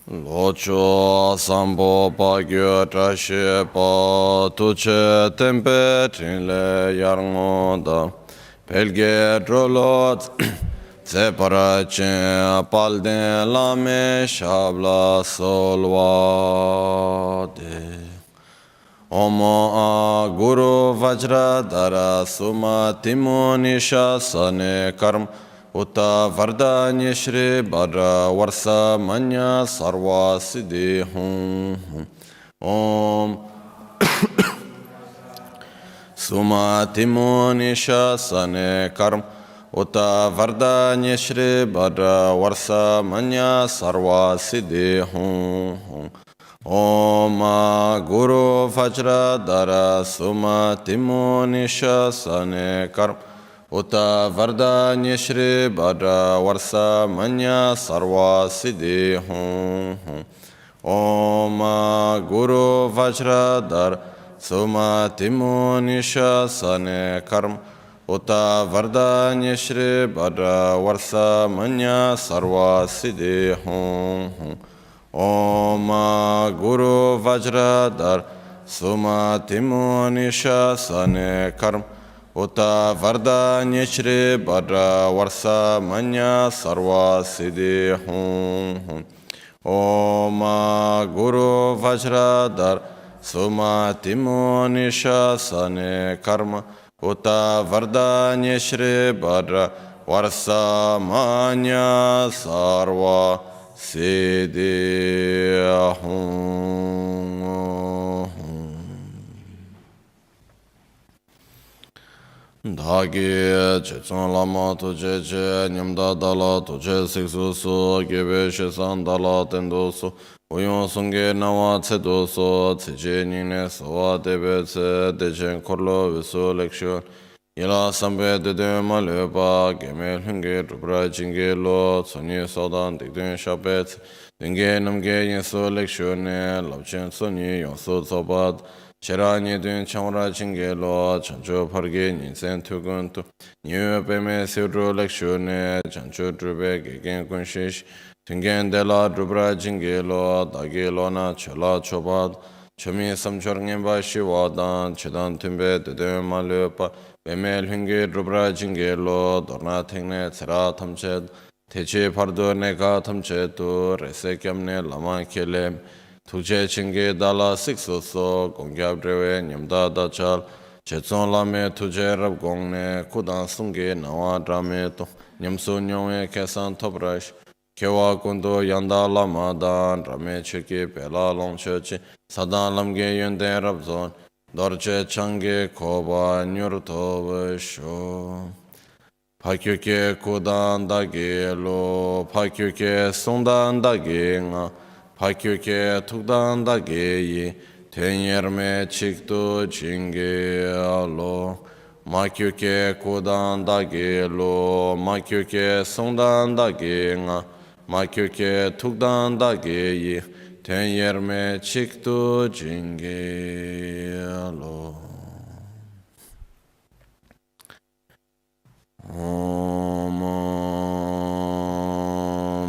Locho sambo pagyo trashe pa tuche tempe trinle yarngoda pelge drolot separache palden lame shabla solvade Omo a guru vajra dara suma timonisha sane karm Uta vardanya shri bara varsa manya sarva siddhi hum Om Suma timonisha sane karm Uta vardanya shri bara varsa manya sarva siddhi hum Om Guru Vajra Dara Suma Timonisha Sane Karm Uta Vardanya Shri Bhadra Varsa Manya Sarva Siddhi Hum Om Guru Vajra Dara Suma Timonisha Sane Karm Uta Vardanya Shri Bhadra Varsa Manya Sarva Siddhi Hum Om Guru Vajradhar Suma Timonisha Sane Karm Uta Vardanya Shri Bhadra Varsa Manya Sarva Siddhi Hum Om Guru Vajradhar Suma Timonisha Sane Karma Uta Vardanya Shri Bhadra Varsa Manya Sarva Siddhi Hum Dhagi Chechon Lama Tuje Che Nyamda Dala Tuje Siksu Su Gebe Shesan Dala Tendo Su Uyon Sunge Nawa Tsedo Su Tseche Nine Sawa Debe Tse Dechen Korlo Visu Lekshu Yila Sambe Dede Maleba Geme Lunge Rupra Jinge Lo Tsoni Sodan Dikdun Shabet Dinge Namge Yinsu Lekshu Ne Labchen Soni Yonsu Tsobat Chera Nidun Chamra Jinge Lo Chanchu Parge Ninsen Tugun Tu Nyu Peme Siru Lekshu Ne Chanchu Drube Gegen Kunshish Tingen Dela Rupra Jinge Lo Dagi Lona Chola Chobat Chomi Samchor Ngemba Shiwadan Chedan Tumbe Dede Malepa Bemel Hungi Rubra Jingelo Dorna Tengne Tsera Tamched Techi Pardo Neka Tamchetu Resekyamne Lama Kelem Tukche Chingi Dala Siksoso Gongyab Drewe Nyamda Dachal Chetson Lame Tuje Rab Gongne Kudan Sungi Nawa Drame To Nyamsu Nyongwe Kesan Toprash Kewa Kundu Yanda Lama Dan Rame Cheki Pela Long Chechi Sadan Lamge Yunde Rabzon Dorje Change Koba Nyurto Sho Pakyuke Kudan Dagi Lo Pakyuke Sundan Dagi Nga Pakyuke Tukdan Dagi Yi Tenyerme Chiktu Jingi Lo Makyuke Kudan Dagi Lo Makyuke Sundan Dagi Nga Makyuke Tukdan Dagi Yi Tenyerme Chiktu Jingi Lo Om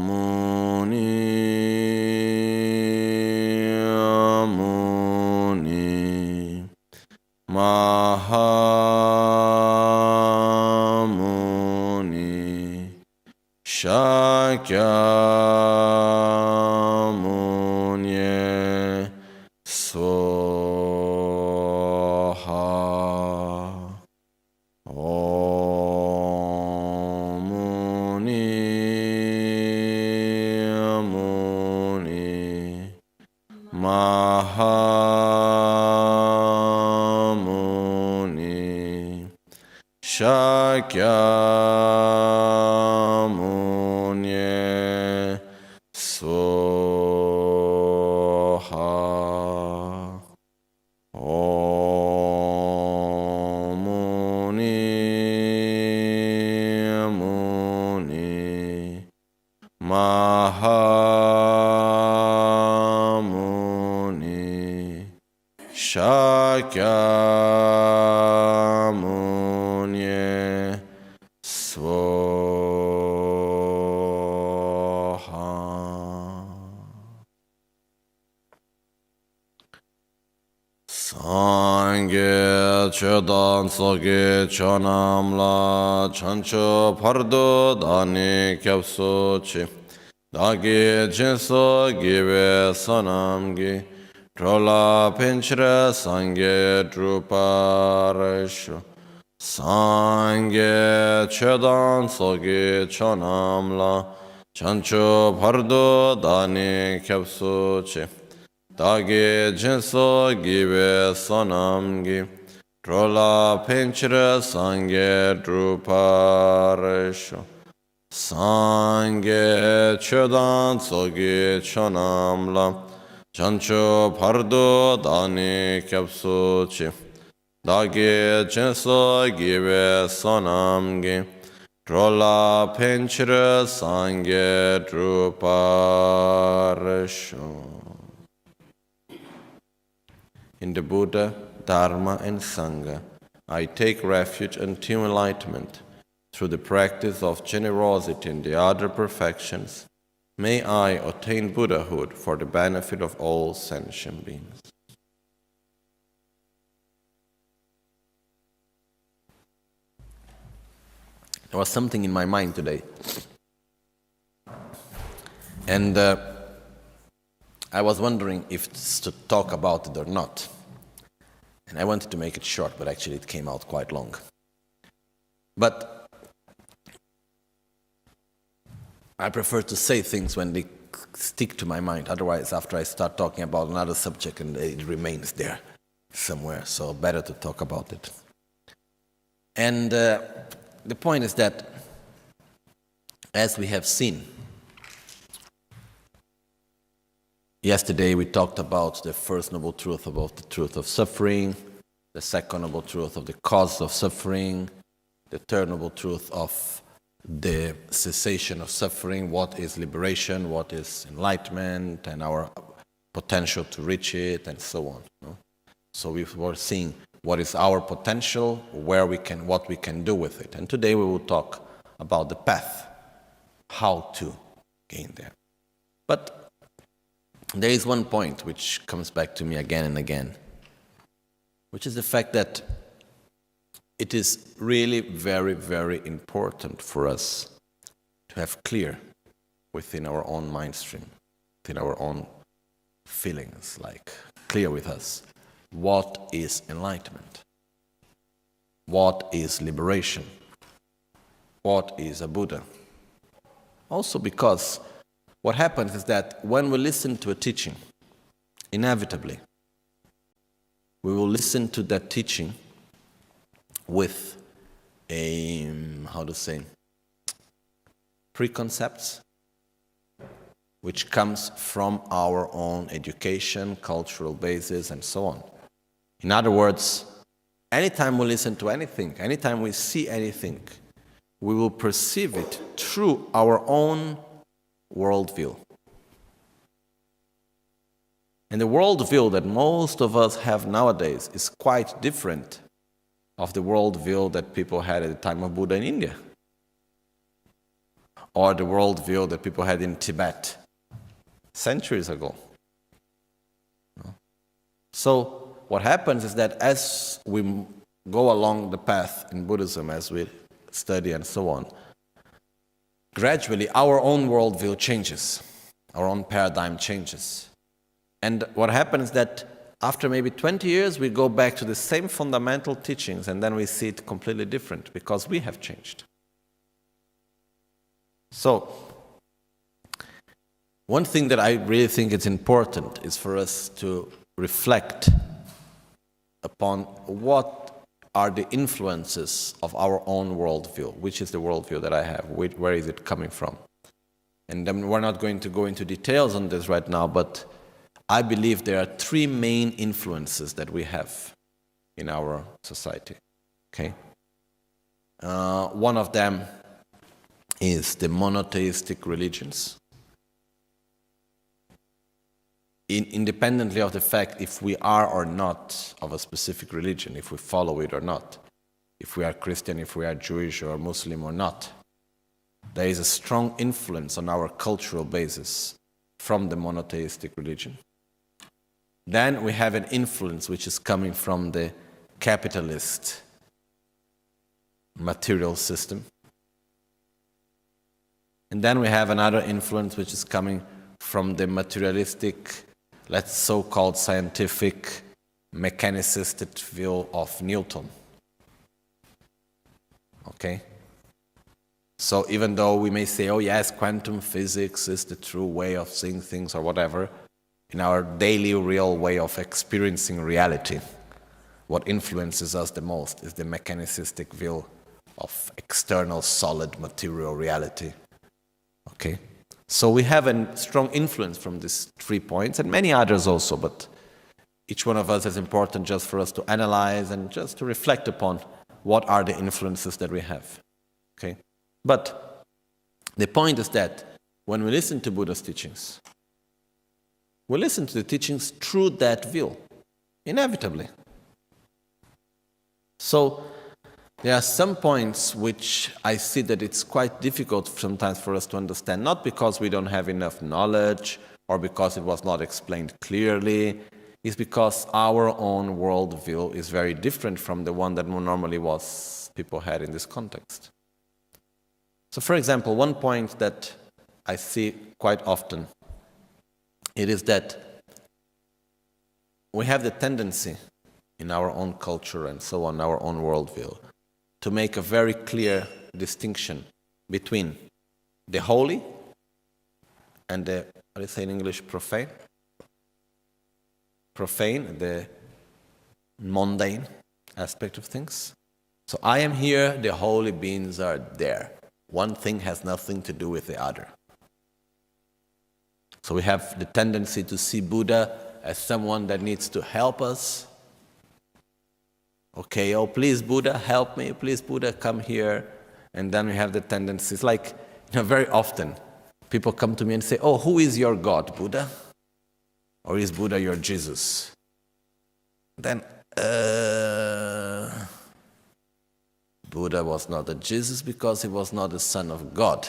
Muni Muni Mahamuni Shakyamuni Soha Mahamuni Shakyamuni Soha Om Muni Mahamuni Shakyamuni Swaha Sangye chodan soge chonam la chancho pardo dani kyapso chi dagi jinso give sonam gi trola pinchre sangye druparesho Sangye chodan soge chonam la chancho pardo dani kyapso chi Dagi jinso give sonamgi Trola pinchre sangye druparesho Sangye chodan sogi chonamla Chancho pardo dani kyapso chi Dagi jinso give sonamgi Trola pinchre sangye druparesho In the Buddha, Dharma and Sangha, I take refuge until enlightenment. Through the practice of generosity and the other perfections, may I attain Buddhahood for the benefit of all sentient beings. There was something in my mind today. And I was wondering if to talk about it or not. And I wanted to make it short, but actually it came out quite long. But I prefer to say things when they stick to my mind. Otherwise, after I start talking about another subject, and it remains there somewhere. So better to talk about it. And the point is that, as we have seen, yesterday we talked about the first noble truth, about the truth of suffering, the second noble truth of the cause of suffering, the third noble truth of the cessation of suffering, what is liberation, what is enlightenment, and our potential to reach it, and so on. So we were seeing what is our potential, what we can do with it. And today we will talk about the path, how to gain there. But there is one point which comes back to me again and again, which is the fact that it is really very, very important for us to have clear within our own mind stream, within our own feelings, like clear with us, what is enlightenment? What is liberation? What is a Buddha? Also because what happens is that when we listen to a teaching, inevitably, we will listen to that teaching with preconcepts, which comes from our own education, cultural basis, and so on. In other words, anytime we listen to anything, anytime we see anything, we will perceive it through our own worldview. And the worldview that most of us have nowadays is quite different of the worldview that people had at the time of Buddha in India, or the worldview that people had in Tibet centuries ago. So what happens is that as we go along the path in Buddhism, as we study and so on, gradually our own worldview changes, our own paradigm changes. And what happens is that after maybe 20 years, we go back to the same fundamental teachings, and then we see it completely different because we have changed. So, one thing that I really think is important is for us to reflect upon what are the influences of our own worldview. Which is the worldview that I have? Where is it coming from? And then we're not going to go into details on this right now, but I believe there are three main influences that we have in our society. Okay? One of them is the monotheistic religions. Independently of the fact if we are or not of a specific religion, if we follow it or not, if we are Christian, if we are Jewish or Muslim or not, there is a strong influence on our cultural basis from the monotheistic religion. Then we have an influence which is coming from the capitalist material system. And then we have another influence which is coming from the materialistic, let's so-called scientific, mechanicist view of Newton. Okay? So even though we may say, oh yes, quantum physics is the true way of seeing things or whatever, in our daily real way of experiencing reality, what influences us the most is the mechanicistic view of external solid material reality. Okay? So we have a strong influence from these 3 points, and many others also, but each one of us is important just for us to analyze and just to reflect upon what are the influences that we have. Okay? But the point is that when we listen to Buddha's teachings, we listen to the teachings through that view, inevitably. So there are some points which I see that it's quite difficult sometimes for us to understand, not because we don't have enough knowledge or because it was not explained clearly, it's because our own worldview is very different from the one that normally people had in this context. So for example, one point that I see quite often, it is that we have the tendency in our own culture and so on, our own worldview, to make a very clear distinction between the holy and the, what do you say in English, profane? Profane, the mundane aspect of things. So I am here, the holy beings are there. One thing has nothing to do with the other. So we have the tendency to see Buddha as someone that needs to help us. Okay, oh please Buddha, help me, please Buddha, come here. And then we have the tendency, it's like, very often people come to me and say, oh, who is your God, Buddha? Or is Buddha your Jesus? Then, Buddha was not a Jesus because he was not the son of God.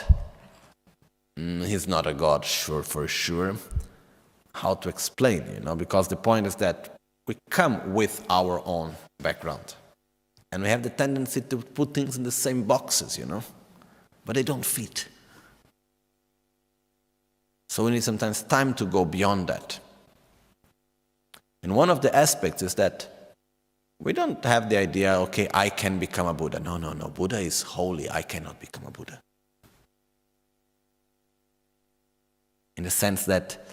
He's not a God, for sure. How to explain, because the point is that we come with our own background. And we have the tendency to put things in the same boxes, but they don't fit. So we need sometimes time to go beyond that. And one of the aspects is that we don't have the idea, okay, I can become a Buddha. No, Buddha is holy, I cannot become a Buddha. In the sense that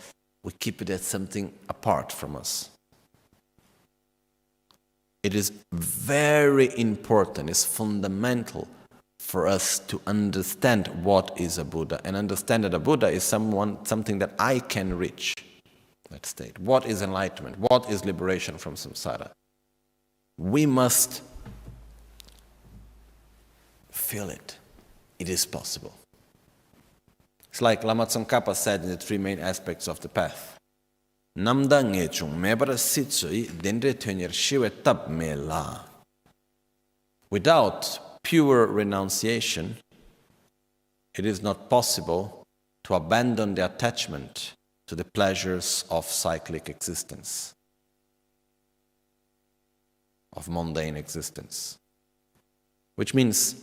we keep it as something apart from us. It is very important, it's fundamental for us to understand what is a Buddha and understand that a Buddha is something that I can reach, that state. What is enlightenment? What is liberation from samsara? We must feel it. It is possible. It's like Lama Tsongkhapa said in the 3 main aspects of the path. Namda nge chung mebara sitsui dendre tönyer shiwe tab me la. Without pure renunciation, it is not possible to abandon the attachment to the pleasures of cyclic existence, of mundane existence. Which means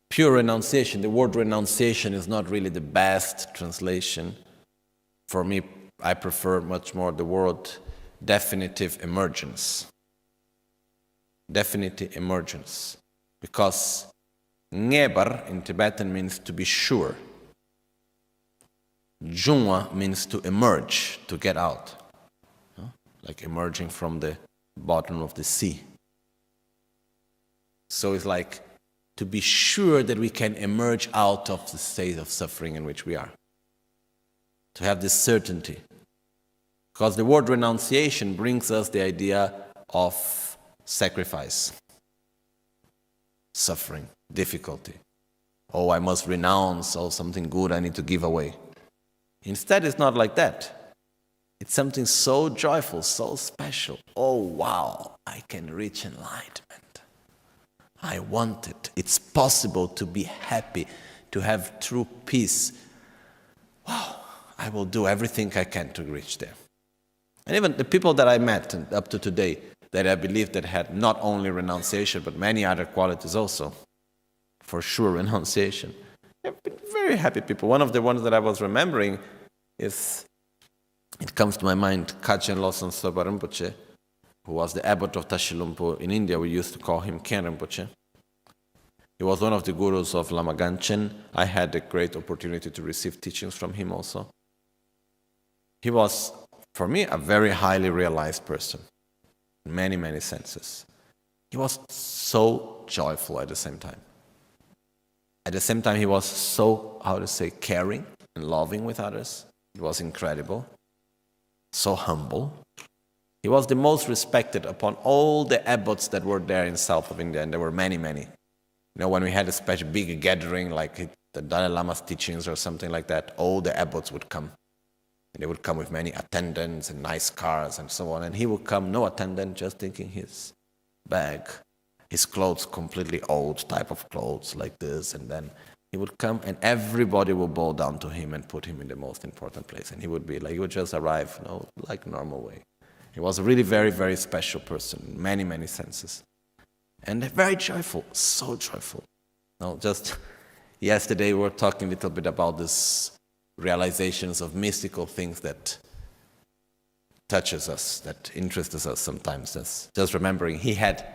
pure renunciation. The word renunciation is not really the best translation. For me, I prefer much more the word definitive emergence. Definitive emergence. Because ngebar in Tibetan means to be sure. Junwa means to emerge, to get out. Like emerging from the bottom of the sea. So it's like to be sure that we can emerge out of the state of suffering in which we are. To have this certainty. Because the word renunciation brings us the idea of sacrifice, suffering, difficulty. Oh, I must renounce, something good I need to give away. Instead, it's not like that. It's something so joyful, so special. Oh, wow, I can reach enlightenment. I want it. It's possible to be happy, to have true peace. Wow, I will do everything I can to reach there. And even the people that I met up to today, that I believe that had not only renunciation, but many other qualities also, for sure renunciation, they've been very happy people. One of the ones that I was remembering is, it comes to my mind, Kachin Losang Soba Rinpoche, who was the abbot of Tashilumpo in India. We used to call him Ken Rinpoche. He was one of the gurus of Lama Ganchen. I had a great opportunity to receive teachings from him also. He was, for me, a very highly realized person in many, many senses. He was so joyful at the same time. At the same time, he was so, caring and loving with others. It was incredible. So humble. He was the most respected upon all the abbots that were there in south of India, and there were many, many. When we had a special big gathering, like the Dalai Lama's teachings or something like that, all the abbots would come. And they would come with many attendants and nice cars and so on. And he would come, no attendant, just taking his bag, his clothes, completely old type of clothes like this. And then he would come and everybody would bow down to him and put him in the most important place. And he would be like, he would just arrive, like normal way. He was a really very, very special person in many, many senses. And very joyful, so joyful. Just yesterday we were talking a little bit about this realizations of mystical things that touches us, that interests us sometimes. Just remembering he had,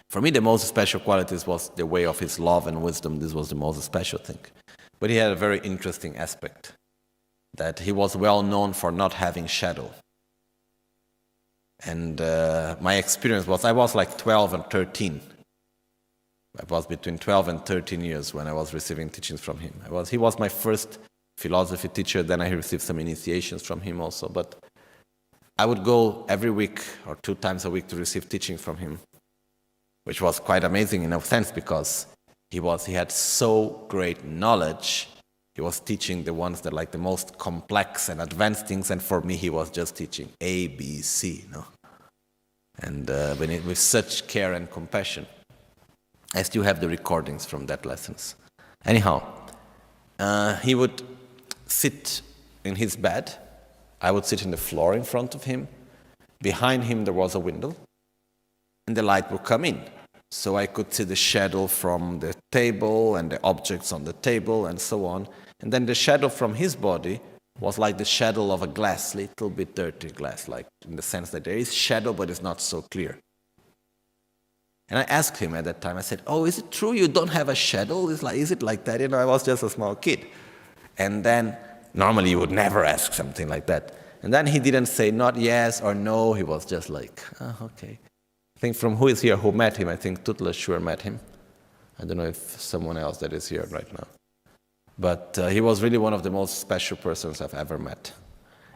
for me the most special qualities was the way of his love and wisdom. This was the most special thing. But he had a very interesting aspect, that he was well known for not having shadow. And my experience was, I was like 12 and 13. I was between 12 and 13 years when I was receiving teachings from him. He was my first philosophy teacher, then I received some initiations from him also. But I would go every week or 2 times a week to receive teaching from him, which was quite amazing in a sense because he had so great knowledge. He was teaching the ones that like the most complex and advanced things, and for me he was just teaching A, B, C, and with such care and compassion. I still have the recordings from that lessons. Anyhow, he would sit in his bed. I would sit in the floor in front of him. Behind him there was a window, and the light would come in. So I could see the shadow from the table and the objects on the table and so on. And then the shadow from his body was like the shadow of a glass, little bit dirty glass, like in the sense that there is shadow but it's not so clear. And I asked him at that time, I said, is it true you don't have a shadow? Is it like that? I was just a small kid. And then normally you would never ask something like that. And then he didn't say not yes or no, he was just like, okay. I think from who is here who met him, I think Tutla sure met him. I don't know if someone else that is here right now. But he was really one of the most special persons I've ever met.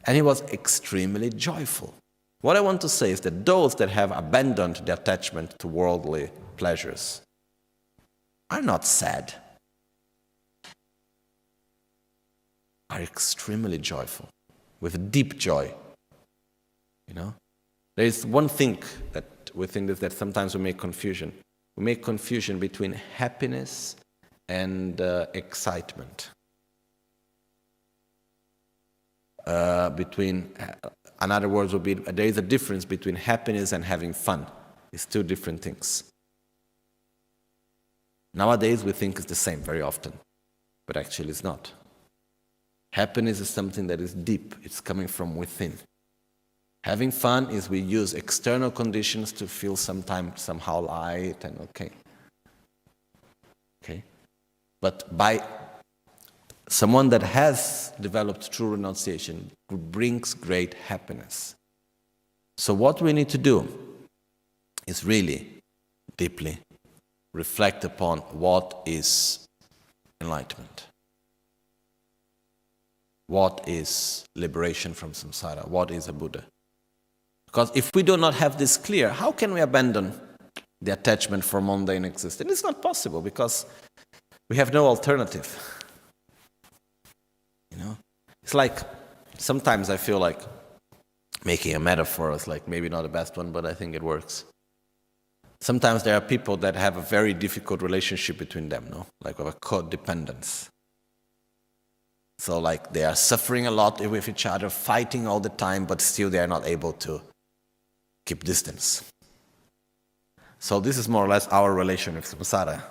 And he was extremely joyful. What I want to say is that those that have abandoned the attachment to worldly pleasures are not sad, are extremely joyful, with deep joy. There is one thing that within this that sometimes we make confusion. We make confusion between happiness and excitement. In other words, would be there is a difference between happiness and having fun. It's 2 different things. Nowadays we think it's the same very often, but actually it's not. Happiness is something that is deep. It's coming from within. Having fun is we use external conditions to feel sometimes somehow light and okay. But by someone that has developed true renunciation brings great happiness. So what we need to do is really deeply reflect upon what is enlightenment. What is liberation from samsara? What is a Buddha? Because if we do not have this clear, how can we abandon the attachment for mundane existence? It's not possible because we have no alternative. It's like, sometimes I feel like making a metaphor is like maybe not the best one, but I think it works. Sometimes there are people that have a very difficult relationship between them, like a codependence. So like they are suffering a lot with each other, fighting all the time, but still they are not able to keep distance. So this is more or less our relation with samsara.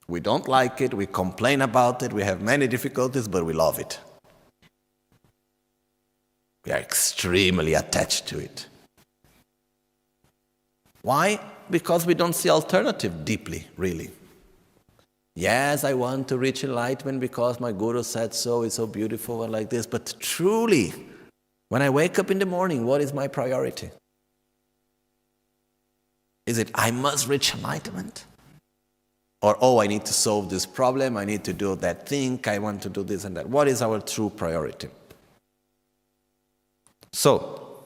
We don't like it, we complain about it, we have many difficulties, but we love it. We are extremely attached to it. Why? Because we don't see alternative deeply, really. Yes, I want to reach enlightenment because my guru said so, it's so beautiful and like this, but truly, when I wake up in the morning, what is my priority? Is it, I must reach enlightenment? Or, oh, I need to solve this problem, I need to do that thing, I want to do this and that. What is our true priority? So,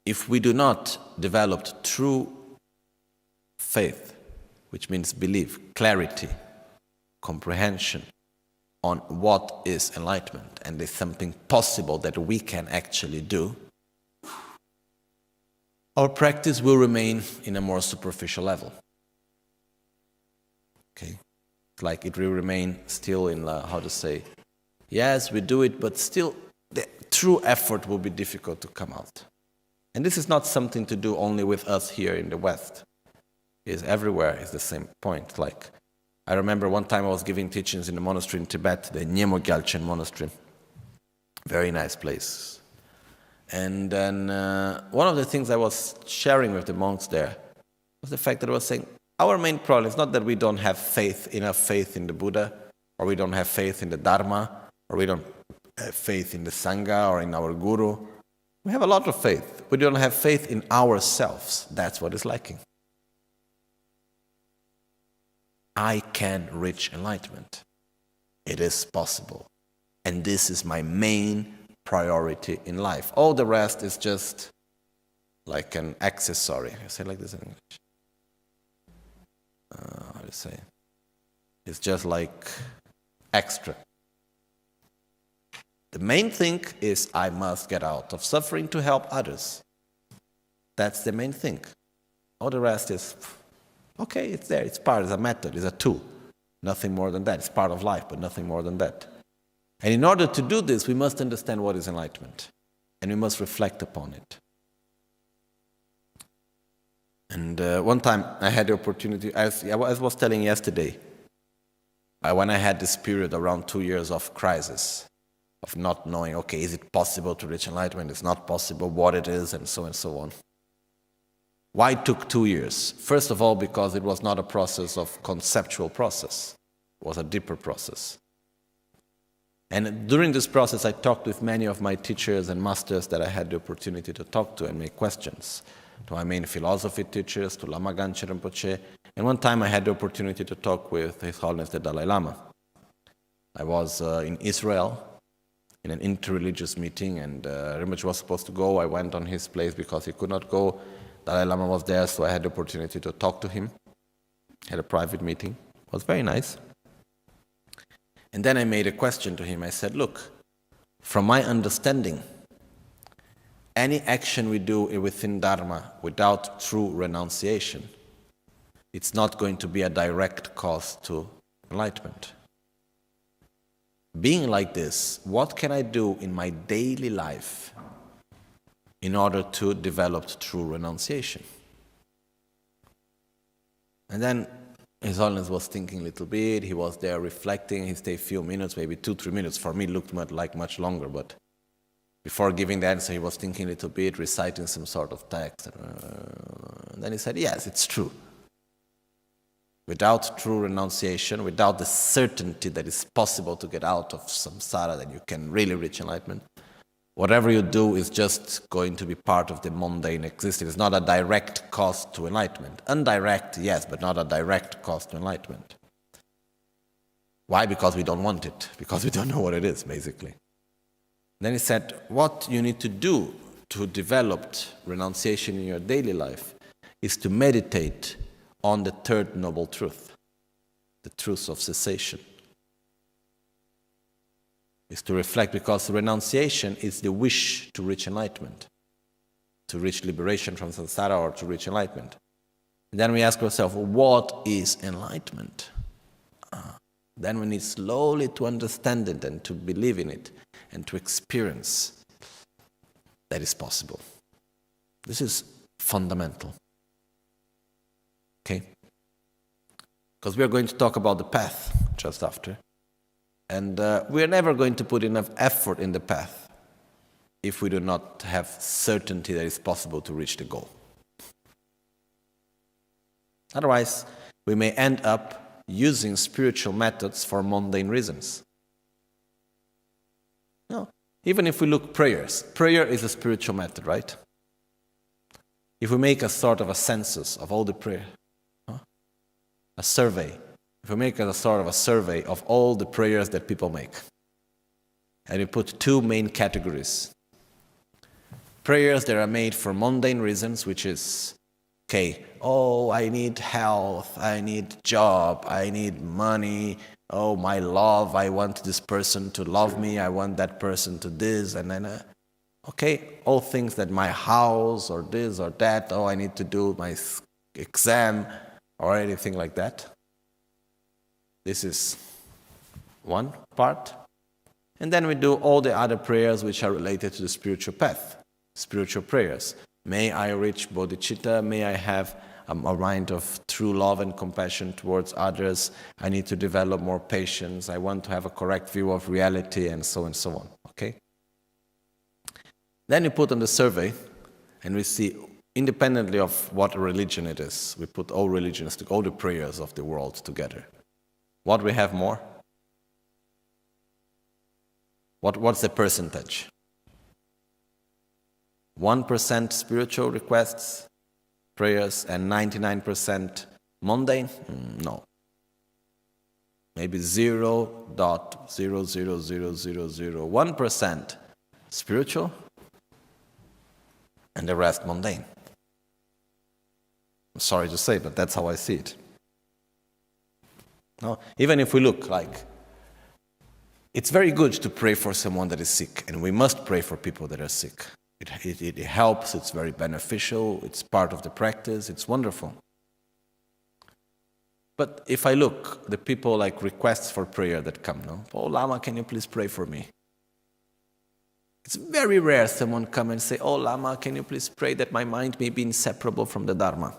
if we do not develop true faith, which means belief, clarity, comprehension on what is enlightenment, and is something possible that we can actually do, our practice will remain in a more superficial level. Okay? Like it will remain still in, yes, we do it, but still the true effort will be difficult to come out. And this is not something to do only with us here in the West. It's everywhere, it's the same point. Like, I remember one time I was giving teachings in a monastery in Tibet, the Nyemo monastery. Very nice place. And then one of the things I was sharing with the monks there was the fact that I was saying, our main problem is not that we don't have enough faith in the Buddha, or we don't have faith in the Dharma, or we don't have faith in the Sangha or in our Guru. We have a lot of faith. We don't have faith in ourselves. That's what is lacking. I can reach enlightenment. It is possible. And this is my main priority in life. All the rest is just like an accessory. I say it like this in English. How do you say? It's just like extra. The main thing is I must get out of suffering to help others. That's the main thing. All the rest is, okay, it's there, it's part, it's a method, it's a tool. Nothing more than that. It's part of life, but nothing more than that. And in order to do this, we must understand what is enlightenment. And we must reflect upon it. And one time I had the opportunity, as I was telling yesterday, when I had this period around 2 years of crisis, of not knowing, okay, is it possible to reach enlightenment? It's not possible, what it is, and so on. Why it took 2 years? First of all, because it was not a process of conceptual process. It was a deeper process. And during this process, I talked with many of my teachers and masters that I had the opportunity to talk to and make questions. To my main philosophy teachers, to Lama Rinpoche. And one time I had the opportunity to talk with His Holiness the Dalai Lama. I was in Israel in an interreligious meeting, and Rinpoche was supposed to go. I went on his place because he could not go. Dalai Lama was there, so I had the opportunity to talk to him. Had a private meeting. It was very nice. And then I made a question to him. I said, look, from my understanding, any action we do within Dharma without true renunciation, it's not going to be a direct cause to enlightenment. Being like this, what can I do in my daily life in order to develop true renunciation? And then His Holiness was thinking a little bit, he was there reflecting, he stayed a few minutes, maybe 2-3 minutes. For me, it looked like much longer, but before giving the answer, he was thinking a little bit, reciting some sort of text. And then he said, yes, it's true. Without true renunciation, without the certainty that it's possible to get out of samsara, that you can really reach enlightenment, whatever you do is just going to be part of the mundane existence. It's not a direct cause to enlightenment. Indirect, yes, but not a direct cause to enlightenment. Why? Because we don't want it. Because we don't know what it is, basically. Then he said, what you need to do to develop renunciation in your daily life is to meditate on the third noble truth, the truth of cessation. Is to reflect, because renunciation is the wish to reach enlightenment, to reach liberation from samsara or to reach enlightenment. And then we ask ourselves, what is enlightenment? Then we need slowly to understand it and to believe in it and to experience that is possible. This is fundamental. Okay? Because we are going to talk about the path just after. And we are never going to put enough effort in the path if we do not have certainty that it's possible to reach the goal. Otherwise, we may end up using spiritual methods for mundane reasons. No. Even if we look prayers, prayer is a spiritual method, right? If we make a sort of a census of all the prayer, a survey, if we make a sort of a survey of all the prayers that people make, and we put two main categories. Prayers that are made for mundane reasons, which is, okay, oh, I need health, I need job, I need money, oh, my love, I want this person to love me, I want that person to this, and then, okay, all things that my house or this or that, oh, I need to do my exam or anything like that. This is one part. And then we do all the other prayers which are related to the spiritual path, spiritual prayers. May I reach bodhicitta, may I have a mind of true love and compassion towards others, I need to develop more patience, I want to have a correct view of reality, and so on, okay? Then you put on the survey, and we see, independently of what religion it is, we put all religions, all the prayers of the world together. What we have more? What's the percentage? 1% spiritual requests, prayers, and 99% mundane? No. Maybe 0.0000001% spiritual, and the rest mundane. I'm sorry to say, but that's how I see it. No? Even if we look like, it's very good to pray for someone that is sick, and we must pray for people that are sick. It helps, it's very beneficial, it's part of the practice, it's wonderful. But if I look, the people like requests for prayer that come, no? Oh, Lama, can you please pray for me? It's very rare someone come and say, oh, Lama, can you please pray that my mind may be inseparable from the Dharma?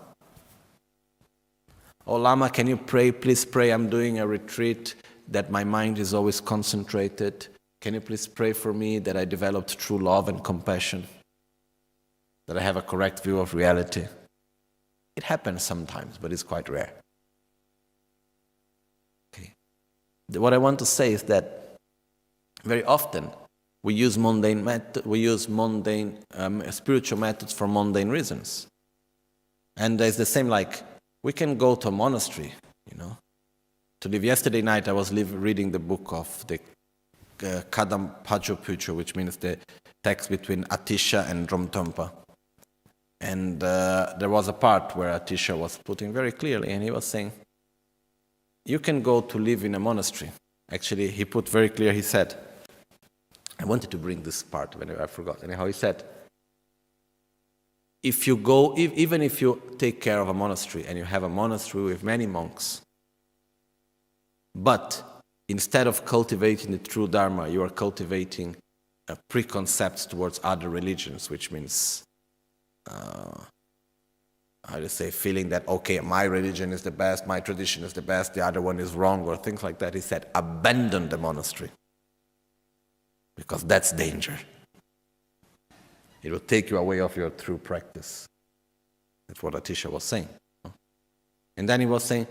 Oh, Lama, can you pray, please pray, I'm doing a retreat, that my mind is always concentrated. Can you please pray for me that I developed true love and compassion? That I have a correct view of reality? It happens sometimes, but it's quite rare. Okay. What I want to say is that very often we use spiritual methods for mundane reasons. And it's the same like, we can go to a monastery, to live. Yesterday night I was reading the book of the Kadam Pajo Pucho, which means the text between Atisha and Dromtompa. And there was a part where Atisha was putting very clearly, and he was saying, you can go to live in a monastery. Actually, he put very clear, he said, I wanted to bring this part, but I forgot. Anyhow, he said, if you go, even if you take care of a monastery, and you have a monastery with many monks, but instead of cultivating the true Dharma, you are cultivating preconcepts towards other religions, which means, feeling that, okay, my religion is the best, my tradition is the best, the other one is wrong, or things like that. He said, abandon the monastery, because that's danger. It will take you away of your true practice. That's what Atisha was saying. And then he was saying,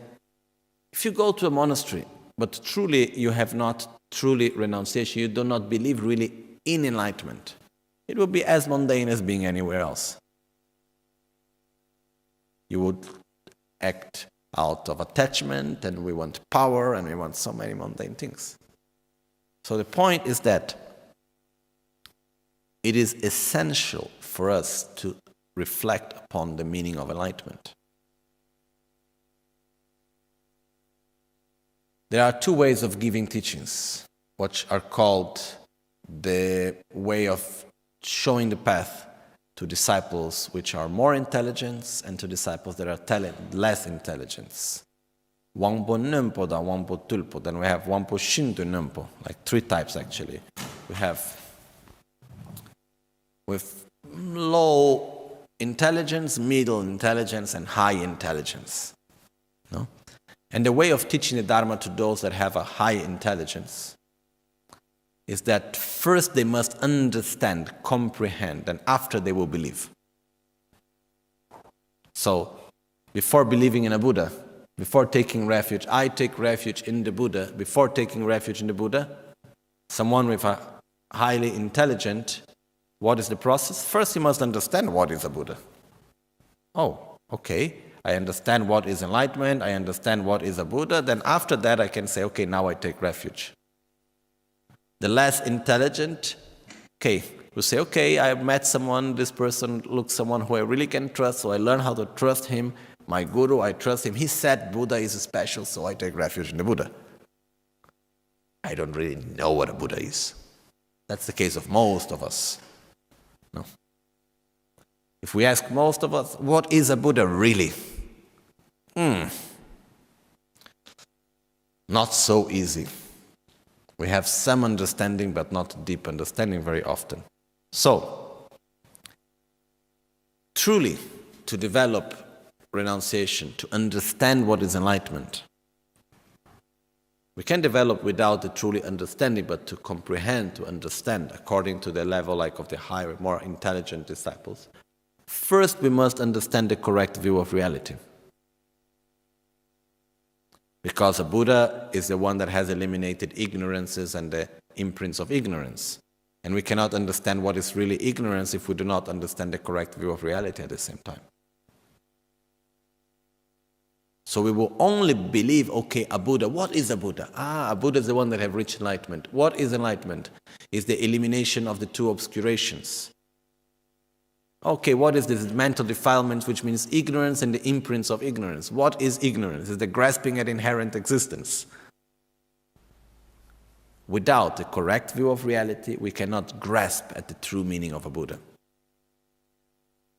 if you go to a monastery, but truly you have not truly renunciation, you do not believe really in enlightenment, it will be as mundane as being anywhere else. You would act out of attachment, and we want power, and we want so many mundane things. So the point is that it is essential for us to reflect upon the meaning of enlightenment. There are two ways of giving teachings, which are called the way of showing the path to disciples which are more intelligent and to disciples that are less intelligent. Wangpo Nempo da Wangpo Tulpo. Then we have Wangpo Shinto Nempo, like 3 types actually. We have with low intelligence, middle intelligence, and high intelligence. No? And the way of teaching the Dharma to those that have a high intelligence is that first they must understand, comprehend, and after they will believe. So, before believing in a Buddha, before taking refuge, I take refuge in the Buddha. Before taking refuge in the Buddha, someone with a highly intelligent, what is the process? First, he must understand what is a Buddha. Oh, okay, I understand what is enlightenment, I understand what is a Buddha, then after that I can say, okay, now I take refuge. The less intelligent, okay, will say, okay, I met someone, this person looks someone who I really can trust, so I learn how to trust him. My guru, I trust him. He said Buddha is special, so I take refuge in the Buddha. I don't really know what a Buddha is. That's the case of most of us. No. If we ask most of us, what is a Buddha really? Not so easy. We have some understanding, but not deep understanding very often. So, truly, to develop renunciation, to understand what is enlightenment, we can develop without the truly understanding, but to comprehend, to understand, according to the level like of the higher, more intelligent disciples. First, we must understand the correct view of reality. Because a Buddha is the one that has eliminated ignorances and the imprints of ignorance. And we cannot understand what is really ignorance if we do not understand the correct view of reality at the same time. So we will only believe, okay, a Buddha. What is a Buddha? A Buddha is the one that has reached enlightenment. What is enlightenment? It's the elimination of the 2 obscurations. Okay, what is this? Mental defilement, which means ignorance and the imprints of ignorance. What is ignorance? It's the grasping at inherent existence. Without the correct view of reality, we cannot grasp at the true meaning of a Buddha.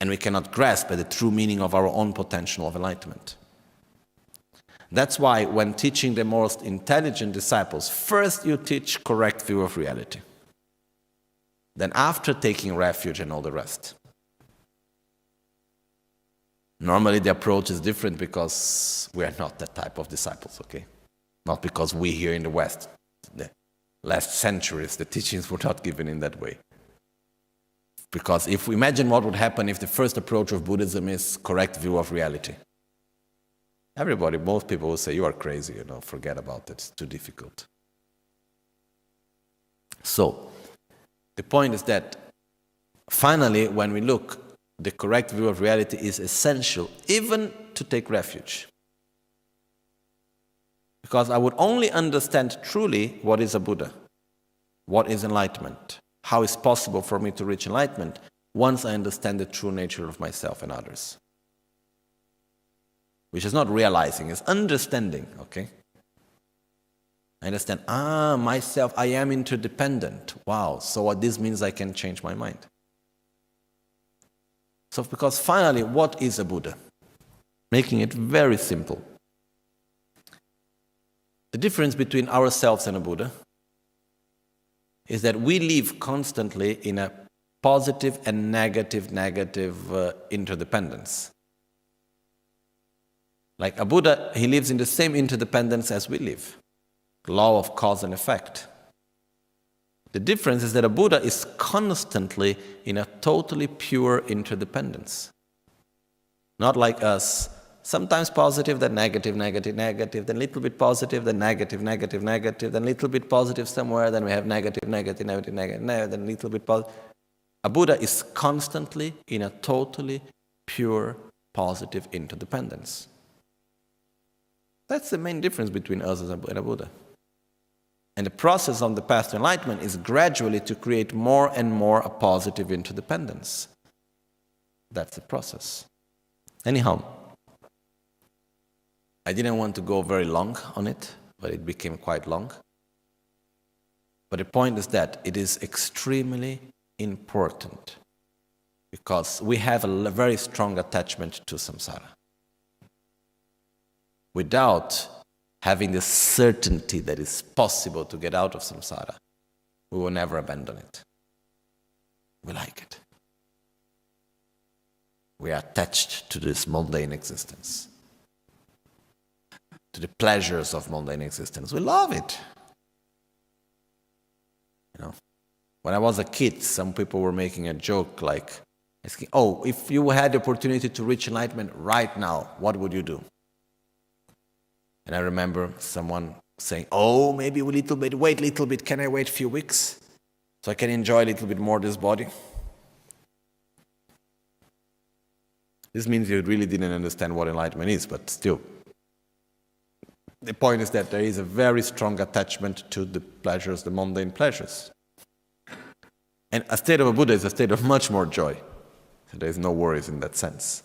And we cannot grasp at the true meaning of our own potential of enlightenment. That's why when teaching the most intelligent disciples, first you teach correct view of reality. Then after taking refuge and all the rest. Normally the approach is different because we are not that type of disciples, okay? Not because we here in the West, the last centuries, the teachings were not given in that way. Because if we imagine what would happen if the first approach of Buddhism is correct view of reality. Everybody, most people will say, you are crazy, forget about it, it's too difficult. So, the point is that finally, when we look, the correct view of reality is essential, even to take refuge. Because I would only understand truly what is a Buddha, what is enlightenment, how it's possible for me to reach enlightenment, once I understand the true nature of myself and others. Which is not realizing, it's understanding, okay? I understand, myself, I am interdependent. Wow, so what this means I can change my mind. So because finally, what is a Buddha? Making it very simple. The difference between ourselves and a Buddha is that we live constantly in a positive and negative interdependence. Like a Buddha, he lives in the same interdependence as we live. Law of cause and effect. The difference is that a Buddha is constantly in a totally pure interdependence. Not like us, sometimes positive, then negative, then little bit positive, then negative, then little bit positive somewhere, then we have negative, then little bit positive. A Buddha is constantly in a totally pure, positive interdependence. That's the main difference between us and a Buddha. And the process on the path to enlightenment is gradually to create more and more a positive interdependence. That's the process. Anyhow, I didn't want to go very long on it, but it became quite long. But the point is that it is extremely important because we have a very strong attachment to samsara. Without having the certainty that it's possible to get out of samsara, we will never abandon it. We like it. We are attached to this mundane existence, to the pleasures of mundane existence. We love it. When I was a kid, some people were making a joke like, asking, oh, if you had the opportunity to reach enlightenment right now, what would you do? And I remember someone saying, oh, maybe wait a little bit, can I wait a few weeks so I can enjoy a little bit more this body? This means you really didn't understand what enlightenment is, but still. The point is that there is a very strong attachment to the pleasures, the mundane pleasures. And a state of a Buddha is a state of much more joy. So there is no worries in that sense.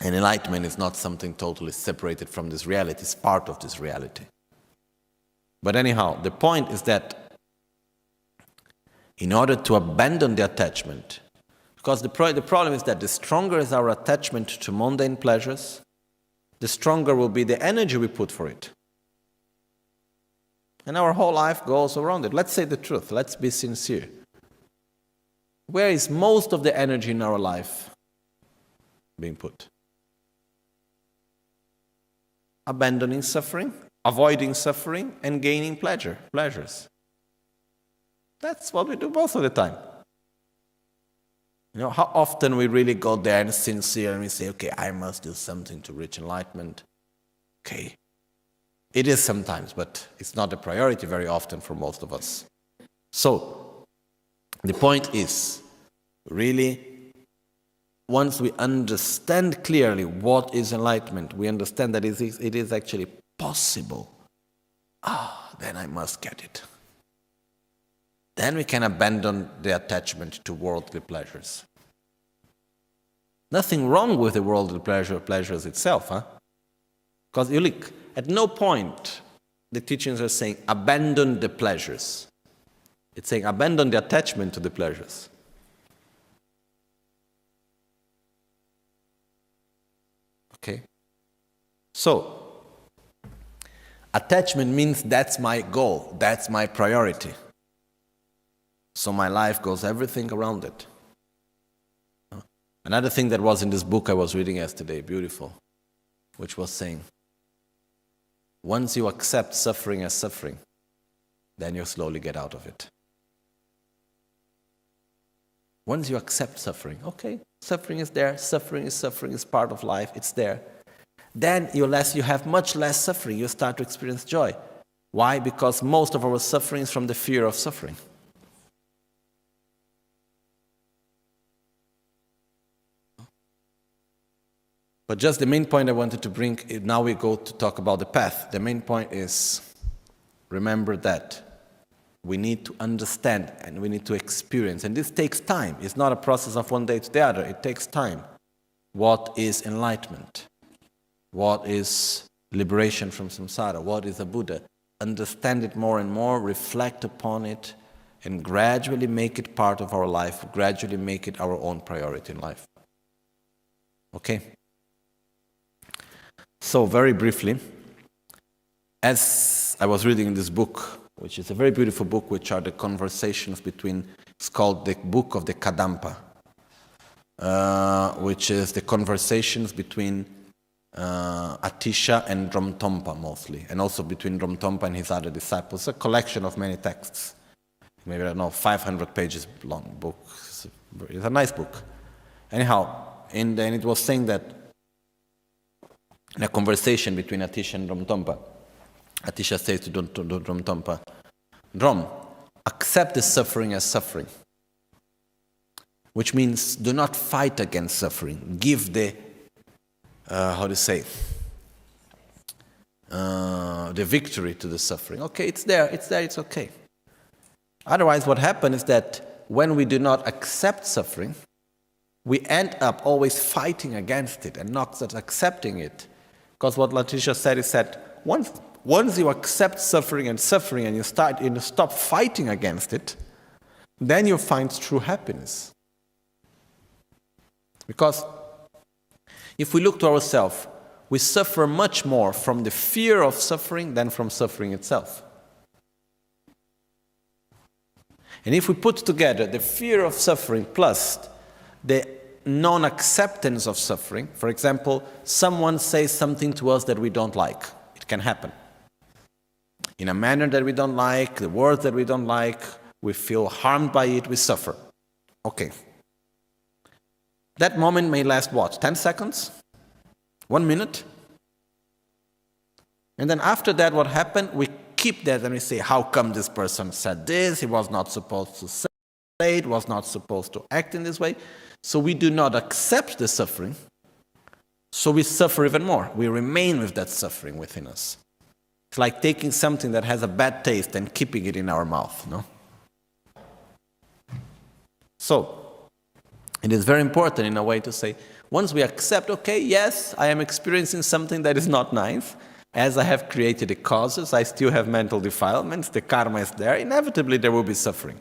And enlightenment is not something totally separated from this reality, it's part of this reality. But anyhow, the point is that in order to abandon the attachment, because the problem is that the stronger is our attachment to mundane pleasures, the stronger will be the energy we put for it. And our whole life goes around it. Let's say the truth. Let's be sincere. Where is most of the energy in our life being put? Abandoning suffering, avoiding suffering, and gaining pleasures. That's what we do most of the time. How often we really go there and sincere and we say, okay, I must do something to reach enlightenment. Okay. It is sometimes, but it's not a priority very often for most of us. So, the point is, really, once we understand clearly what is enlightenment, we understand that it is actually possible. Then I must get it. Then we can abandon the attachment to worldly pleasures. Nothing wrong with the worldly pleasures itself, Because you look, at no point the teachings are saying abandon the pleasures. It's saying abandon the attachment to the pleasures. Okay? So, attachment means that's my goal, that's my priority. So my life goes everything around it. Another thing that was in this book I was reading yesterday, beautiful, which was saying, once you accept suffering as suffering, then you slowly get out of it. Once you accept suffering, okay, suffering is there, suffering is part of life, it's there. Then you have much less suffering, you start to experience joy. Why? Because most of our suffering is from the fear of suffering. But just the main point I wanted to bring, now we go to talk about the path. The main point is, remember that we need to understand and we need to experience. And this takes time. It's not a process of one day to the other. It takes time. What is enlightenment? What is liberation from samsara? What is a Buddha? Understand it more and more, reflect upon it, and gradually make it part of our life, gradually make it our own priority in life. Okay? So, very briefly, as I was reading this book, which is a very beautiful book, which are the conversations between, it's called the Book of the Kadampa, which is the conversations between Atisha and Dromtonpa mostly, and also between Dromtonpa and his other disciples. A collection of many texts, maybe, I don't know, 500 pages long book. It's a nice book. Anyhow, and then it was saying that in a conversation between Atisha and Dromtonpa, Atisha says to Dromtonpa, Drom, accept the suffering as suffering. Which means do not fight against suffering. Give the, the victory to the suffering. Okay, it's there, it's okay. Otherwise, what happens is that when we do not accept suffering, we end up always fighting against it and not accepting it. Because what Latisha said is that once you accept suffering and you stop fighting against it, then you find true happiness. Because if we look to ourselves, we suffer much more from the fear of suffering than from suffering itself. And if we put together the fear of suffering plus the non-acceptance of suffering, for example, someone says something to us that we don't like. It can happen. In a manner that we don't like, the words that we don't like, we feel harmed by it, we suffer. Okay. That moment may last what? 10 seconds? 1 minute? And then after that, what happened? We keep that and we say, how come this person said this? He was not supposed to say it, was not supposed to act in this way. So we do not accept the suffering, so we suffer even more. We remain with that suffering within us. It's like taking something that has a bad taste and keeping it in our mouth, no? So, it is very important in a way to say, once we accept, okay, yes, I am experiencing something that is not nice, as I have created the causes, I still have mental defilements, the karma is there, inevitably there will be suffering.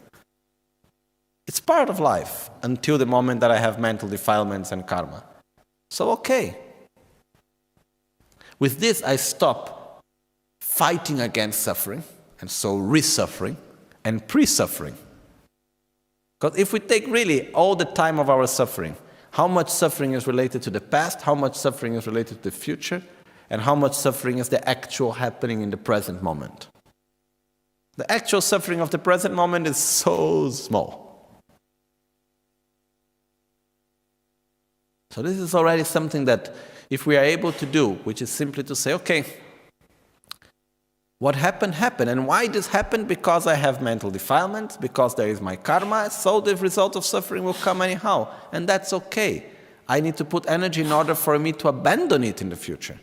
It's part of life until the moment that I have mental defilements and karma. So, okay. With this, I stop fighting against suffering, and so re-suffering and pre-suffering. Because if we take really all the time of our suffering, how much suffering is related to the past, how much suffering is related to the future, and how much suffering is the actual happening in the present moment. The actual suffering of the present moment is so small. So this is already something that if we are able to do, which is simply to say, okay, what happened, happened. And why this happened? Because I have mental defilements, because there is my karma, so the result of suffering will come anyhow. And that's okay. I need to put energy in order for me to abandon it in the future.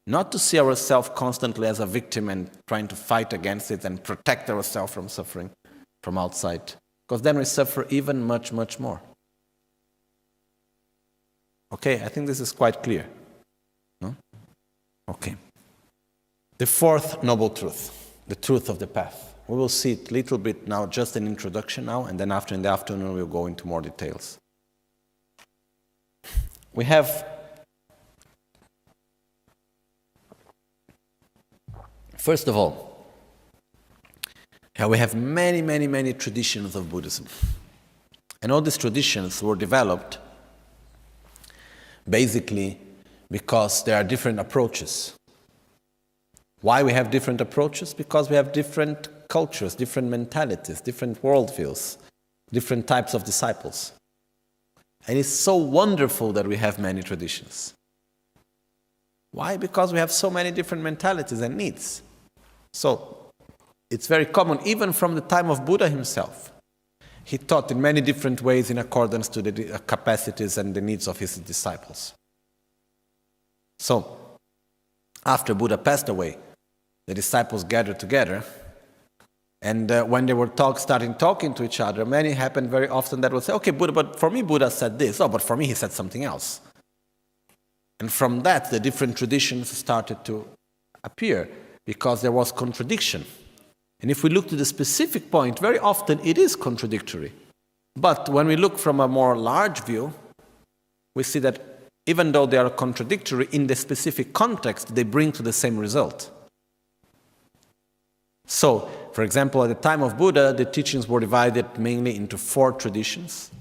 Not to see ourselves constantly as a victim and trying to fight against it and protect ourselves from suffering from outside. Because then we suffer even much, much more. Okay, I think this is quite clear. No? Okay. The fourth noble truth, the truth of the path. We will see it a little bit now, just an introduction now, and then in the afternoon we'll go into more details. We have, first of all, we have many, many, many traditions of Buddhism. And all these traditions were developed basically because there are different approaches. Why we have different approaches? Because we have different cultures, different mentalities, different worldviews, different types of disciples. And it's so wonderful that we have many traditions. Why? Because we have so many different mentalities and needs. So, it's very common, even from the time of Buddha himself. He taught in many different ways in accordance to the capacities and the needs of his disciples. So, after Buddha passed away, the disciples gathered together, and when they were starting talking to each other, many happened very often that would say, okay, Buddha, but for me Buddha said this, oh, but for me he said something else. And from that, the different traditions started to appear, because there was contradiction. And if we look to the specific point, very often it is contradictory. But when we look from a more large view, we see that even though they are contradictory, in the specific context, they bring to the same result. So, for example, at the time of Buddha, the teachings were divided mainly into 4 traditions,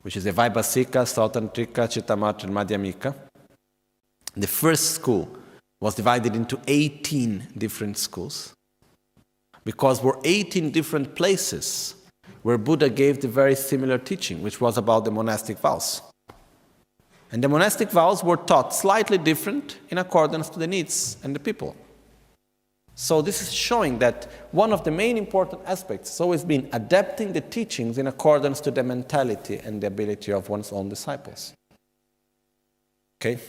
which is the Vaibhasika, Sautantrika, Chittamatra, and Madhyamika. The first school was divided into 18 different schools, because there were 18 different places where Buddha gave the very similar teaching, which was about the monastic vows. And the monastic vows were taught slightly different in accordance to the needs and the people. So this is showing that one of the main important aspects has always been adapting the teachings in accordance to the mentality and the ability of one's own disciples. Okay?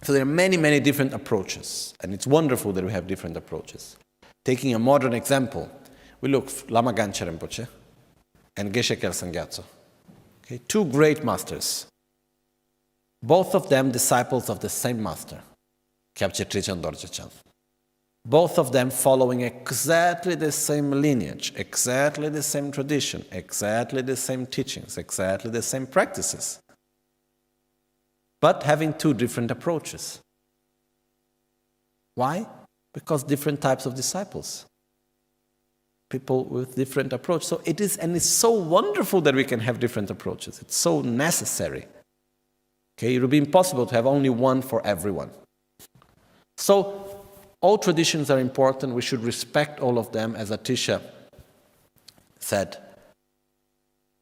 So there are many, many different approaches, and it's wonderful that we have different approaches. Taking a modern example, we look at Lama Rinpoche and Geshe Kelsang Gyatso. Okay? 2 great masters. Both of them disciples of the same master, Kyabche Trichan Dorje-chan. Both of them following exactly the same lineage, exactly the same tradition, exactly the same teachings, exactly the same practices. but having two different approaches. Why? Because different types of disciples. People with different approach. So it is, and it's so wonderful that we can have different approaches. It's so necessary. Okay, it would be impossible to have only one for everyone. So all traditions are important. We should respect all of them, as Atisha said.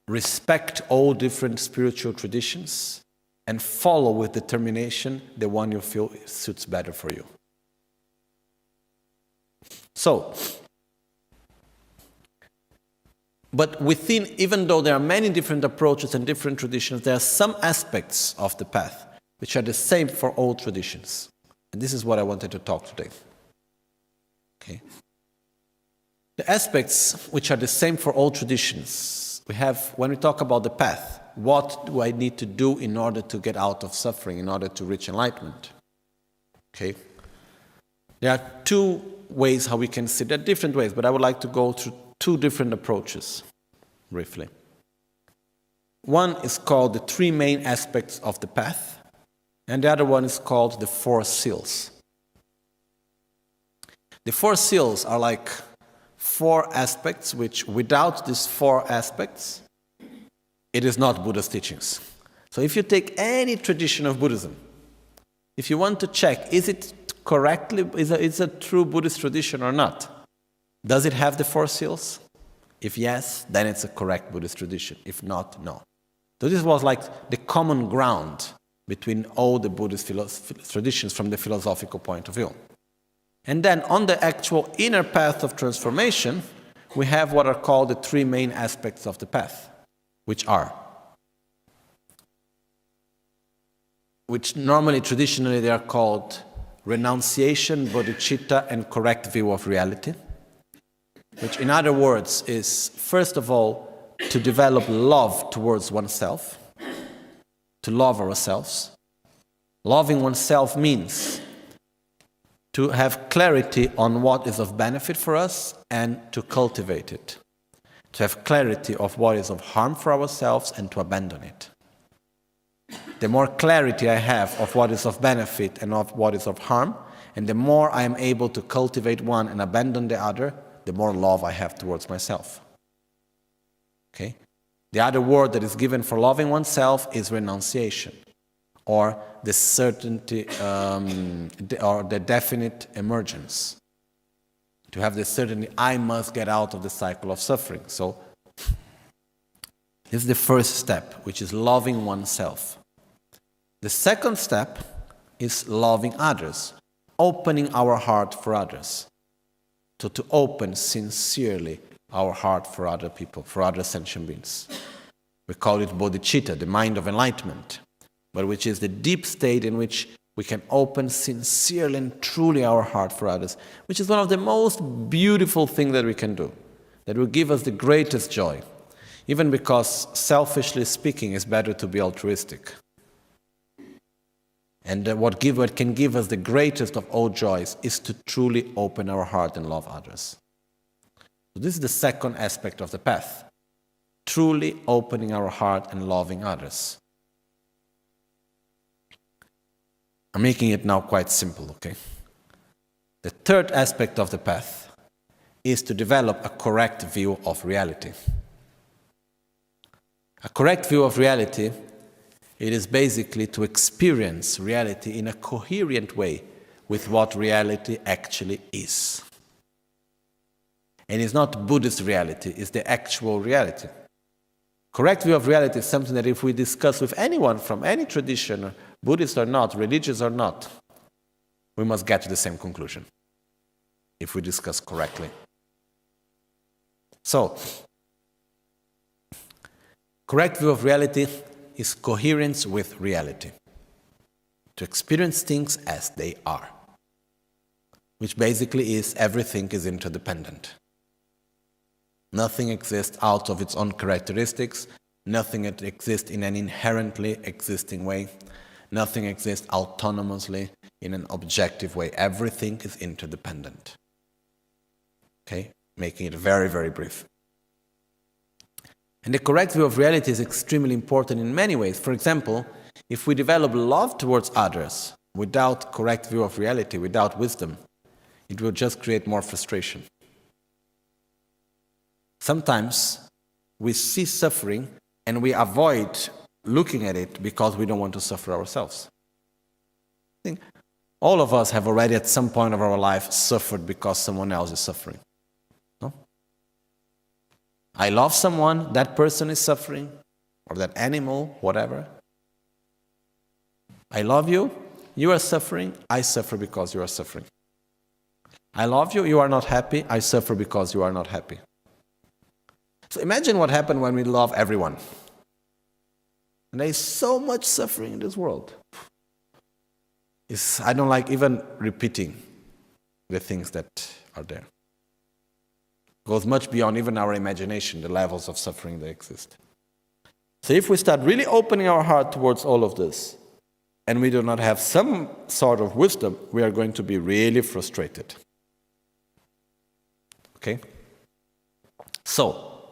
Respect all different spiritual traditions and follow with determination the one you feel suits better for you. So, but within, even though there are many different approaches and different traditions, there are some aspects of the path which are the same for all traditions. And this is what I wanted to talk today. Okay. The aspects which are the same for all traditions, we have, when we talk about the path, what do I need to do in order to get out of suffering, in order to reach enlightenment? Okay. There are two ways how we can see, there are different ways, but I would like to go through two different approaches, briefly. One is called the three main aspects of the path, and the other one is called the four seals. The four seals are like four aspects which, without these four aspects, it is not Buddha's teachings. So if you take any tradition of Buddhism, if you want to check, is it correctly, is it a true Buddhist tradition or not? Does it have the four seals? If yes, then it's a correct Buddhist tradition. If not, no. So this was like the common ground between all the Buddhist traditions from the philosophical point of view. And then on the actual inner path of transformation, we have what are called the three main aspects of the path, which normally, traditionally, they are called renunciation, bodhicitta, and correct view of reality. Which, in other words, is, first of all, to develop love towards oneself, to love ourselves. Loving oneself means to have clarity on what is of benefit for us and to cultivate it. To have clarity of what is of harm for ourselves and to abandon it. The more clarity I have of what is of benefit and of what is of harm, and the more I am able to cultivate one and abandon the other, the more love I have towards myself. Okay? The other word that is given for loving oneself is renunciation, or the certainty, or the definite emergence. To have the certainty, I must get out of the cycle of suffering. So, this is the first step, which is loving oneself. The second step is loving others, opening our heart for others. So to open sincerely our heart for other people, for other sentient beings. We call it bodhicitta, the mind of enlightenment, but which is the deep state in which we can open sincerely and truly our heart for others, which is one of the most beautiful things that we can do, that will give us the greatest joy, even because, selfishly speaking, it's better to be altruistic. And what can give us the greatest of all joys is to truly open our heart and love others. So this is the second aspect of the path. Truly opening our heart and loving others. I'm making it now quite simple, okay? The third aspect of the path is to develop a correct view of reality. A correct view of reality, it is basically to experience reality in a coherent way with what reality actually is. And it's not Buddhist reality, it's the actual reality. Correct view of reality is something that if we discuss with anyone from any tradition, Buddhist or not, religious or not, we must get to the same conclusion if we discuss correctly. So, correct view of reality is coherence with reality. To experience things as they are. Which basically is everything is interdependent. Nothing exists out of its own characteristics. Nothing exists in an inherently existing way. Nothing exists autonomously in an objective way. Everything is interdependent. Okay? Making it very, very brief. And the correct view of reality is extremely important in many ways. For example, If we develop love towards others without correct view of reality, without wisdom, it will just create more frustration. Sometimes we see suffering and we avoid looking at it because we don't want to suffer ourselves. I think all of us have already at some point of our life suffered because someone else is suffering. No? I love someone, that person is suffering, or that animal, whatever. I love you, you are suffering, I suffer because you are suffering. I love you, you are not happy, I suffer because you are not happy. So imagine what happened when we love everyone. And there is so much suffering in this world. I don't like even repeating the things that are there. It goes much beyond even our imagination, the levels of suffering that exist. So if we start really opening our heart towards all of this, and we do not have some sort of wisdom, we are going to be really frustrated. Okay? So,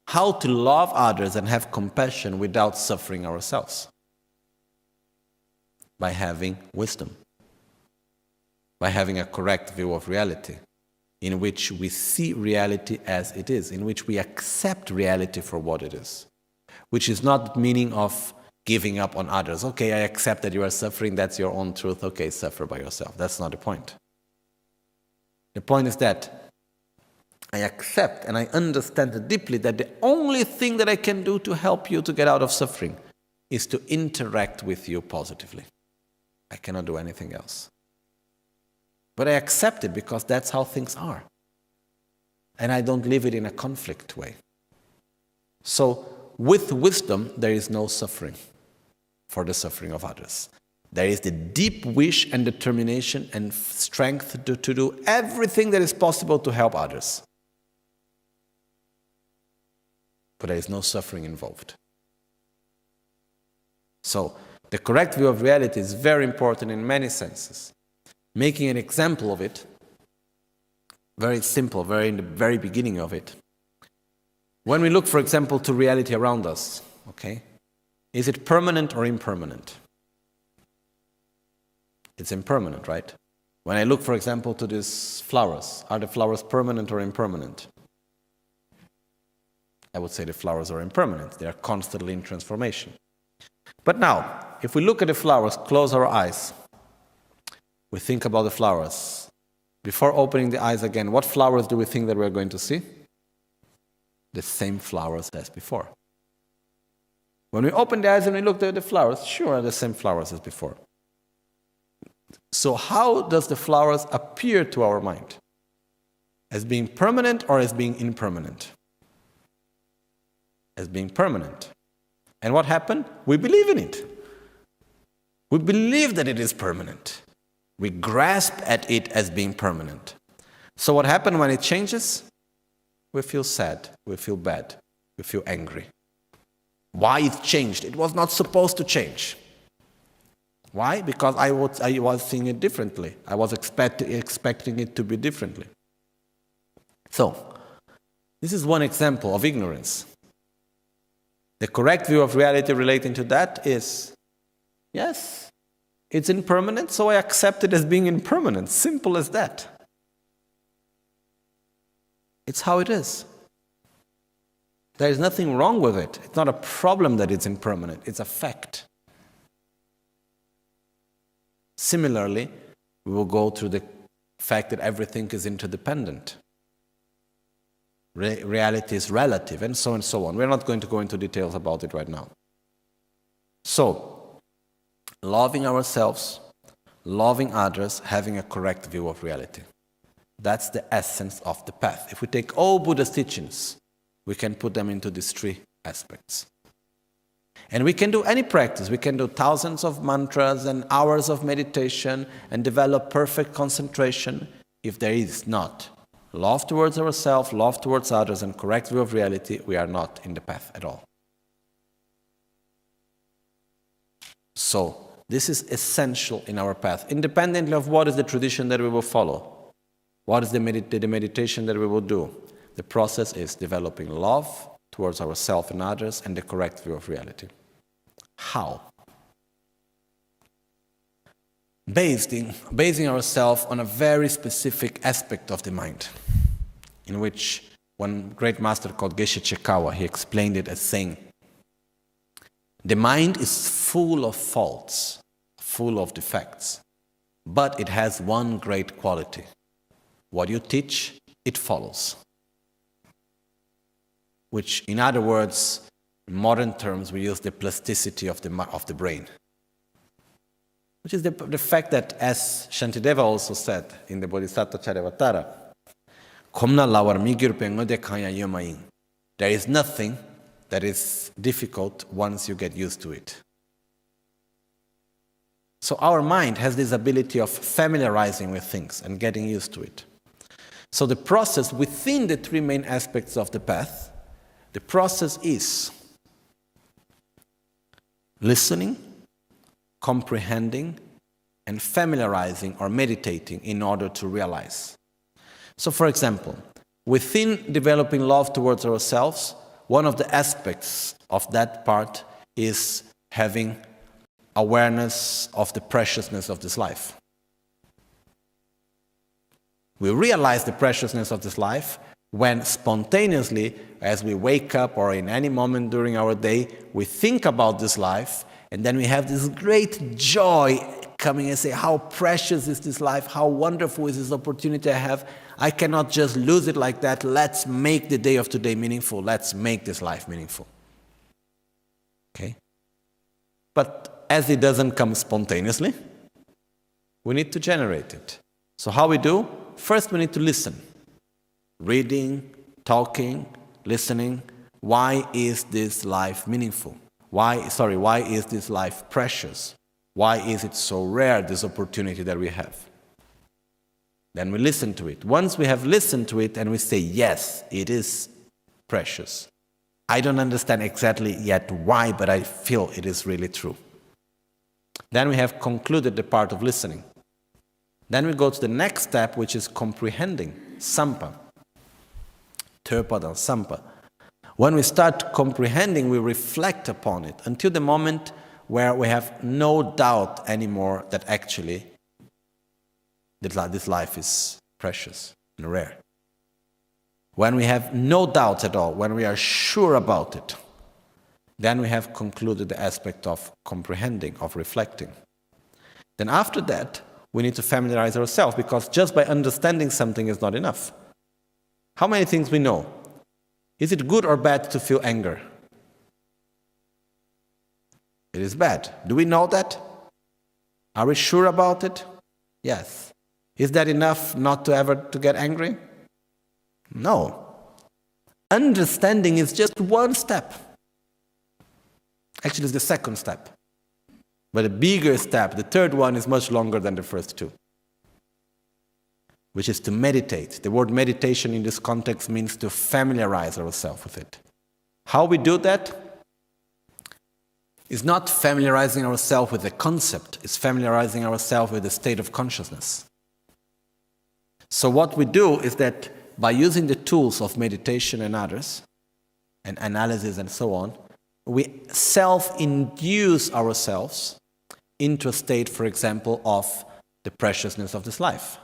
how to love others and have compassion without suffering ourselves? By having wisdom. By having a correct view of reality, in which we see reality as it is, in which we accept reality for what it is. Which is not the meaning of giving up on others. Okay, I accept that you are suffering, that's your own truth. Okay, suffer by yourself. That's not the point. The point is that I accept and I understand deeply that the only thing that I can do to help you to get out of suffering is to interact with you positively. I cannot do anything else. But I accept it because that's how things are. And I don't live it in a conflict way. So, with wisdom, there is no suffering for the suffering of others. There is the deep wish and determination and strength to do everything that is possible to help others. But there is no suffering involved. So, the correct view of reality is very important in many senses. Making an example of it, very simple, in the very beginning of it. When we look, for example, to reality around us, okay, is it permanent or impermanent? It's impermanent, right? When I look, for example, to these flowers, are the flowers permanent or impermanent? I would say the flowers are impermanent. They are constantly in transformation. But now, if we look at the flowers, close our eyes, we think about the flowers. Before opening the eyes again, what flowers do we think that we're going to see? The same flowers as before. When we open the eyes and we look at the flowers, sure, the same flowers as before. So how does the flowers appear to our mind? As being permanent or as being impermanent? As being permanent. And what happened? We believe in it. We believe that it is permanent. We grasp at it as being permanent. So what happened when it changes? We feel sad, we feel bad, we feel angry. Why it changed? It was not supposed to change. Why? Because I was seeing it differently. I was expecting it to be differently. So, this is one example of ignorance. The correct view of reality relating to that is, yes, it's impermanent, so I accept it as being impermanent. Simple as that. It's how it is. There is nothing wrong with it. It's not a problem that it's impermanent. It's a fact. Similarly, we will go through the fact that everything is interdependent. Reality is relative, and so on. We're not going to go into details about it right now. So, loving ourselves, loving others, having a correct view of reality. That's the essence of the path. If we take all Buddha's teachings, we can put them into these three aspects. And we can do any practice. We can do thousands of mantras and hours of meditation and develop perfect concentration. If there is not love towards ourselves, love towards others, and correct view of reality, we are not in the path at all. So, this is essential in our path, independently of what is the tradition that we will follow. What is the meditation that we will do? The process is developing love towards ourselves and others and the correct view of reality. How? basing ourselves on a very specific aspect of the mind, in which one great master called Geshe Chekawa, he explained it as saying, the mind is full of faults, full of defects, but it has one great quality. What you teach, it follows. Which, in other words, in modern terms, we use the plasticity of the brain. Which is the fact that, as Shantideva also said in the Bodhisattva Charyavatara, there is nothing that is difficult once you get used to it. So our mind has this ability of familiarizing with things and getting used to it. So the process within the three main aspects of the path, the process is listening, comprehending, and familiarizing or meditating in order to realize. So for example, within developing love towards ourselves, one of the aspects of that part is having awareness of the preciousness of this life. We realize the preciousness of this life when spontaneously, as we wake up or in any moment during our day, we think about this life, and then we have this great joy coming and say, how precious is this life, how wonderful is this opportunity I have. I cannot just lose it like that. Let's make the day of today meaningful. Let's make this life meaningful. Okay? But as it doesn't come spontaneously, we need to generate it. So how we do? First we need to listen. Reading, talking, listening. Why is this life meaningful? Why is this life precious? Why is it so rare, this opportunity that we have? Then we listen to it. Once we have listened to it and we say, yes, it is precious. I don't understand exactly yet why, but I feel it is really true. Then we have concluded the part of listening. Then we go to the next step, which is comprehending, sampa. Terpada, sampa. When we start comprehending, we reflect upon it until the moment where we have no doubt anymore that actually this life is precious and rare. When we have no doubt at all, when we are sure about it, then we have concluded the aspect of comprehending, of reflecting. Then after that, we need to familiarize ourselves, because just by understanding something is not enough. How many things we know? Is it good or bad to feel anger? It is bad. Do we know that? Are we sure about it? Yes. Is that enough not to ever to get angry? No. Understanding is just one step. Actually, it's the second step. But a bigger step, the third one, is much longer than the first two, which is to meditate. The word meditation in this context means to familiarize ourselves with it. How we do that is not familiarizing ourselves with the concept, it's familiarizing ourselves with the state of consciousness. So what we do is that by using the tools of meditation and others, and analysis and so on, we self-induce ourselves into a state, for example, of the preciousness of this life.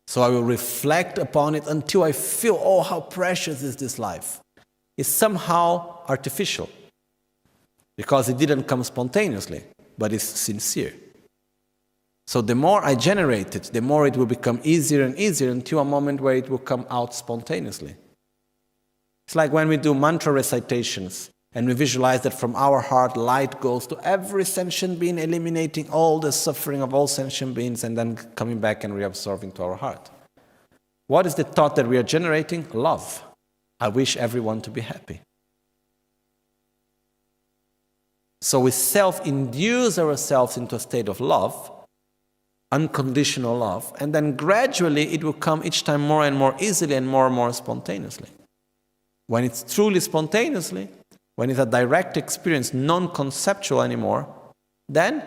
So I will reflect upon it until I feel, oh, how precious is this life. It's somehow artificial, because it didn't come spontaneously, but it's sincere. So the more I generate it, the more it will become easier and easier until a moment where it will come out spontaneously. It's like when we do mantra recitations and we visualize that from our heart light goes to every sentient being, eliminating all the suffering of all sentient beings and then coming back and reabsorbing to our heart. What is the thought that we are generating? Love. I wish everyone to be happy. So we self-induce ourselves into a state of love, unconditional love, and then gradually it will come each time more and more easily and more spontaneously. When it's truly spontaneously, when it's a direct experience, non-conceptual anymore, then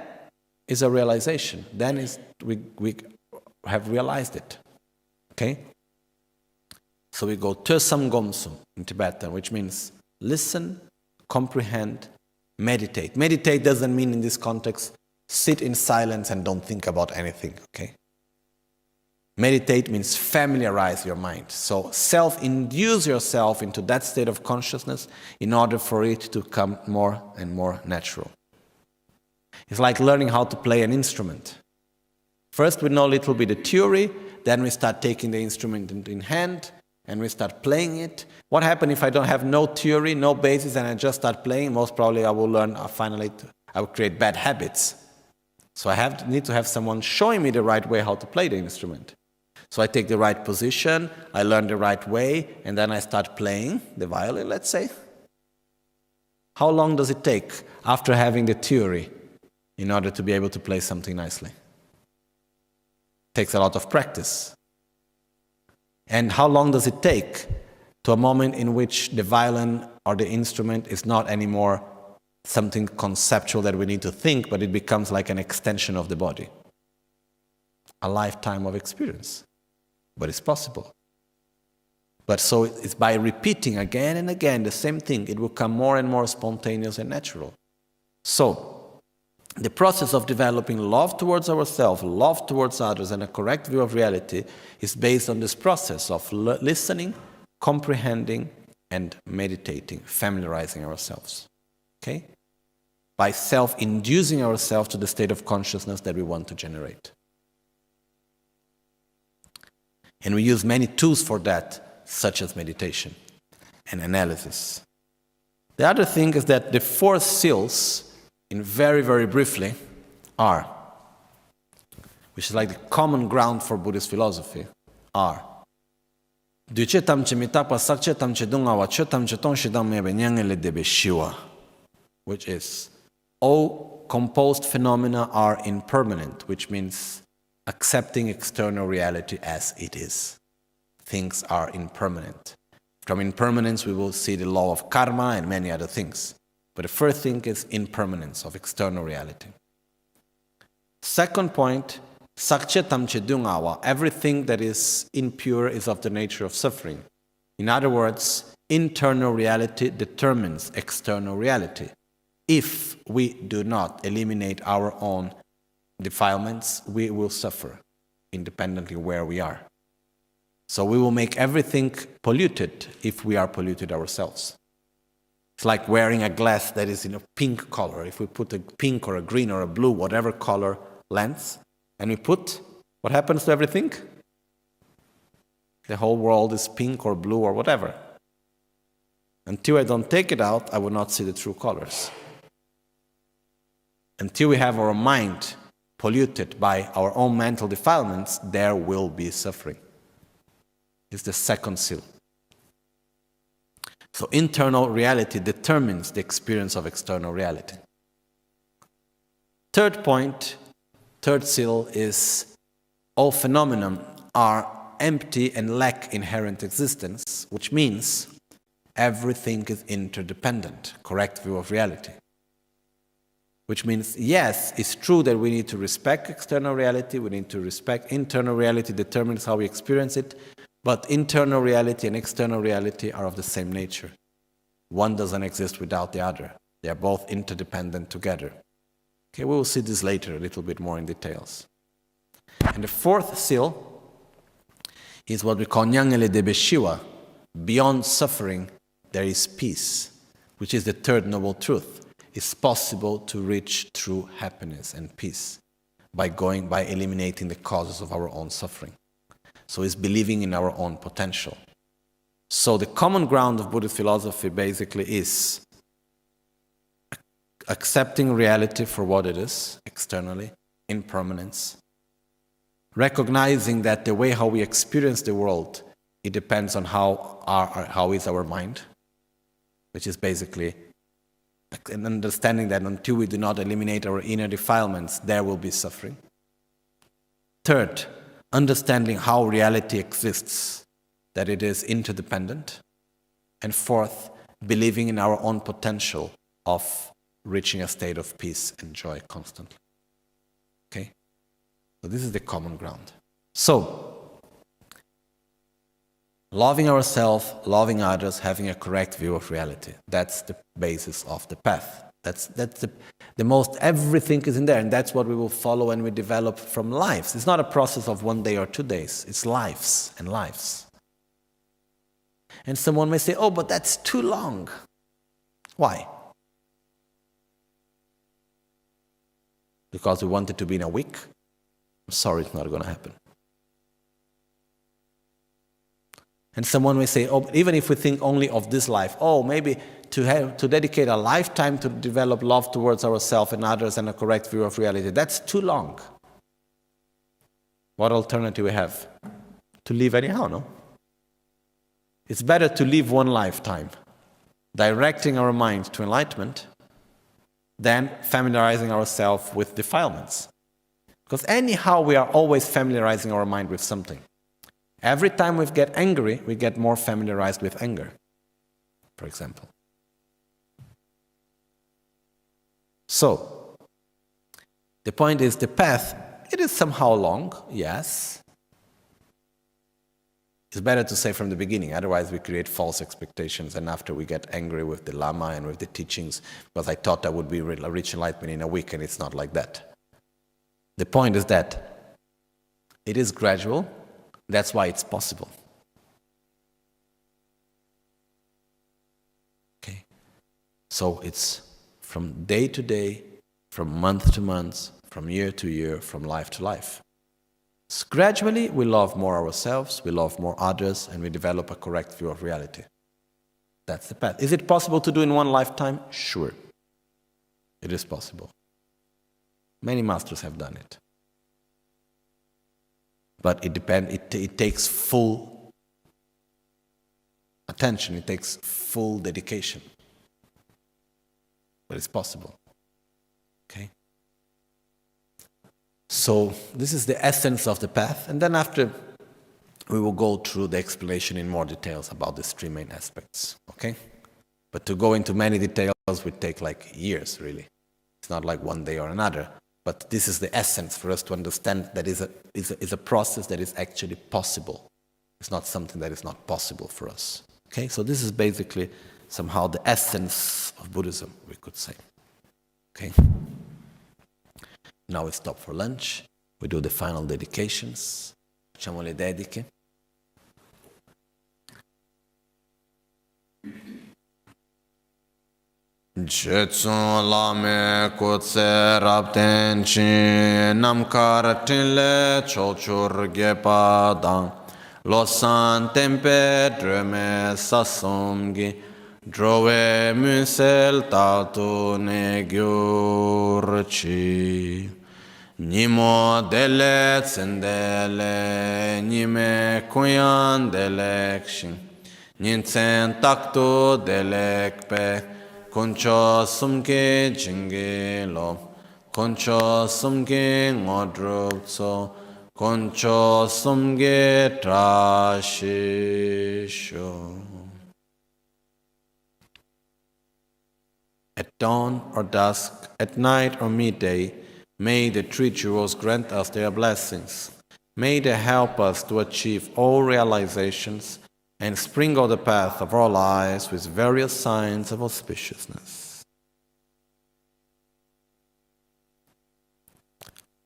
is a realization. Then we have realized it. Okay? So we go Tösam Gomsum in Tibetan, which means listen, comprehend, meditate. Meditate doesn't mean in this context sit in silence and don't think about anything, okay? Meditate means familiarize your mind. So self-induce yourself into that state of consciousness in order for it to come more and more natural. It's like learning how to play an instrument. First we know a little bit of theory, then we start taking the instrument in hand and we start playing it. What happens if I don't have no theory, no basis, and I just start playing? Most probably I will learn, I will create bad habits. So I need to have someone showing me the right way how to play the instrument. So I take the right position, I learn the right way, and then I start playing the violin, let's say. How long does it take after having the theory in order to be able to play something nicely? It takes a lot of practice. And how long does it take to a moment in which the violin or the instrument is not anymore something conceptual that we need to think, but it becomes like an extension of the body? A lifetime of experience. But it's possible. But so it's by repeating again and again the same thing, it will become more and more spontaneous and natural. So, the process of developing love towards ourselves, love towards others, and a correct view of reality is based on this process of listening, comprehending, and meditating, familiarizing ourselves. Okay? By self-inducing ourselves to the state of consciousness that we want to generate. And we use many tools for that, such as meditation and analysis. The other thing is that the 4 seals, in very, very briefly, are, which is like the common ground for Buddhist philosophy, are which is, all composed phenomena are impermanent, which means accepting external reality as it is. Things are impermanent. From impermanence we will see the law of karma and many other things. But the first thing is impermanence of external reality. Second point, sakchetam chedungawa, everything that is impure is of the nature of suffering. In other words, internal reality determines external reality. If we do not eliminate our own defilements, we will suffer independently where we are. So we will make everything polluted if we are polluted ourselves. It's like wearing a glass that is in a pink color. If we put a pink or a green or a blue, whatever color lens, and we put, what happens to everything? The whole world is pink or blue or whatever. Until I don't take it out, I will not see the true colors. Until we have our mind polluted by our own mental defilements, there will be suffering. It's the second seal. So internal reality determines the experience of external reality. Third point, third seal is all phenomena are empty and lack inherent existence, which means everything is interdependent, correct view of reality. Which means, yes, it's true that we need to respect external reality, we need to respect internal reality, determines how we experience it, but internal reality and external reality are of the same nature. One doesn't exist without the other. They are both interdependent together. Okay, we will see this later a little bit more in details. And the fourth seal is what we call Nyangele Debe Shiva. Beyond suffering, there is peace, which is the third noble truth. It's possible to reach true happiness and peace by eliminating the causes of our own suffering. So it's believing in our own potential. So the common ground of Buddhist philosophy basically is accepting reality for what it is, externally, impermanence. Recognizing that the way how we experience the world, it depends on how is our mind, which is basically an understanding that until we do not eliminate our inner defilements, there will be suffering. Third, understanding how reality exists, that it is interdependent. And fourth, believing in our own potential of reaching a state of peace and joy constantly. Okay? So this is the common ground. So, loving ourselves, loving others, having a correct view of reality. That's the basis of the path. That's the most, everything is in there, and that's what we will follow and we develop from lives. It's not a process of 1 day or 2 days, it's lives and lives. And someone may say, oh, but that's too long. Why? Because we want it to be in a week? I'm sorry, it's not going to happen. And someone may say, oh, even if we think only of this life, oh, maybe to dedicate a lifetime to develop love towards ourselves and others and a correct view of reality, that's too long. What alternative we have? To live anyhow, no? It's better to live one lifetime, directing our mind to enlightenment, than familiarizing ourselves with defilements. Because anyhow, we are always familiarizing our mind with something. Every time we get angry, we get more familiarized with anger, for example. So, the point is, the path, it is somehow long, yes. It's better to say from the beginning, otherwise we create false expectations, and after we get angry with the Lama and with the teachings, because I thought I would be reach enlightenment in a week, and it's not like that. The point is that it is gradual. That's why it's possible. Okay? So it's from day to day, from month to month, from year to year, from life to life. So gradually, we love more ourselves, we love more others, and we develop a correct view of reality. That's the path. Is it possible to do in one lifetime? Sure. It is possible. Many masters have done it. But it takes full attention, it takes full dedication. But it's possible. Okay? So this is the essence of the path, and then after we will go through the explanation in more details about these 3 main aspects. Okay? But to go into many details would take like years, really. It's not like 1 day or another. But this is the essence for us to understand that is a process that is actually possible. It's not something that is not possible for us. Okay, so this is basically somehow the essence of Buddhism, we could say. Okay. Now we stop for lunch. We do the final dedications. Facciamo le dediche. Jetsun lame kutse rapten chi namkar tinle chochur gepa dang losan tempe dreme sasumgi drove Michel tatu ne gyurchi nimo dele tsendele nime kuyan delekshin ninsen taktu delekpe Concho sumke jinge lo, concho sumke ngodrupso, concho sumke trashisho. At dawn or dusk, at night or midday, may the 3 jewels grant us their blessings. May they help us to achieve all realizations and sprinkle the path of our lives with various signs of auspiciousness.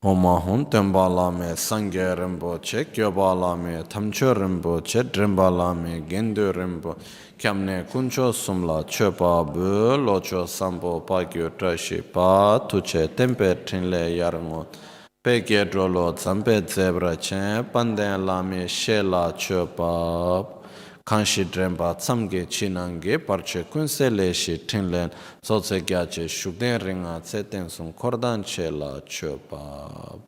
Oma huntemba lame sangye rinpoche, kyoba lame tamcho rinpoche, drimba lame gendo rinpo, kyamne kuncho sumla chopa bu, locho sambo pagyo trashi pa, tuche tempe trinle yarangot, peke drolo zampe zebra chen, panden lame shela chopa, Kanshi dremba tsamge chinange parche kunse leshi tinlen sotse gyache shukden ringa tseten sun kordan che la chopa.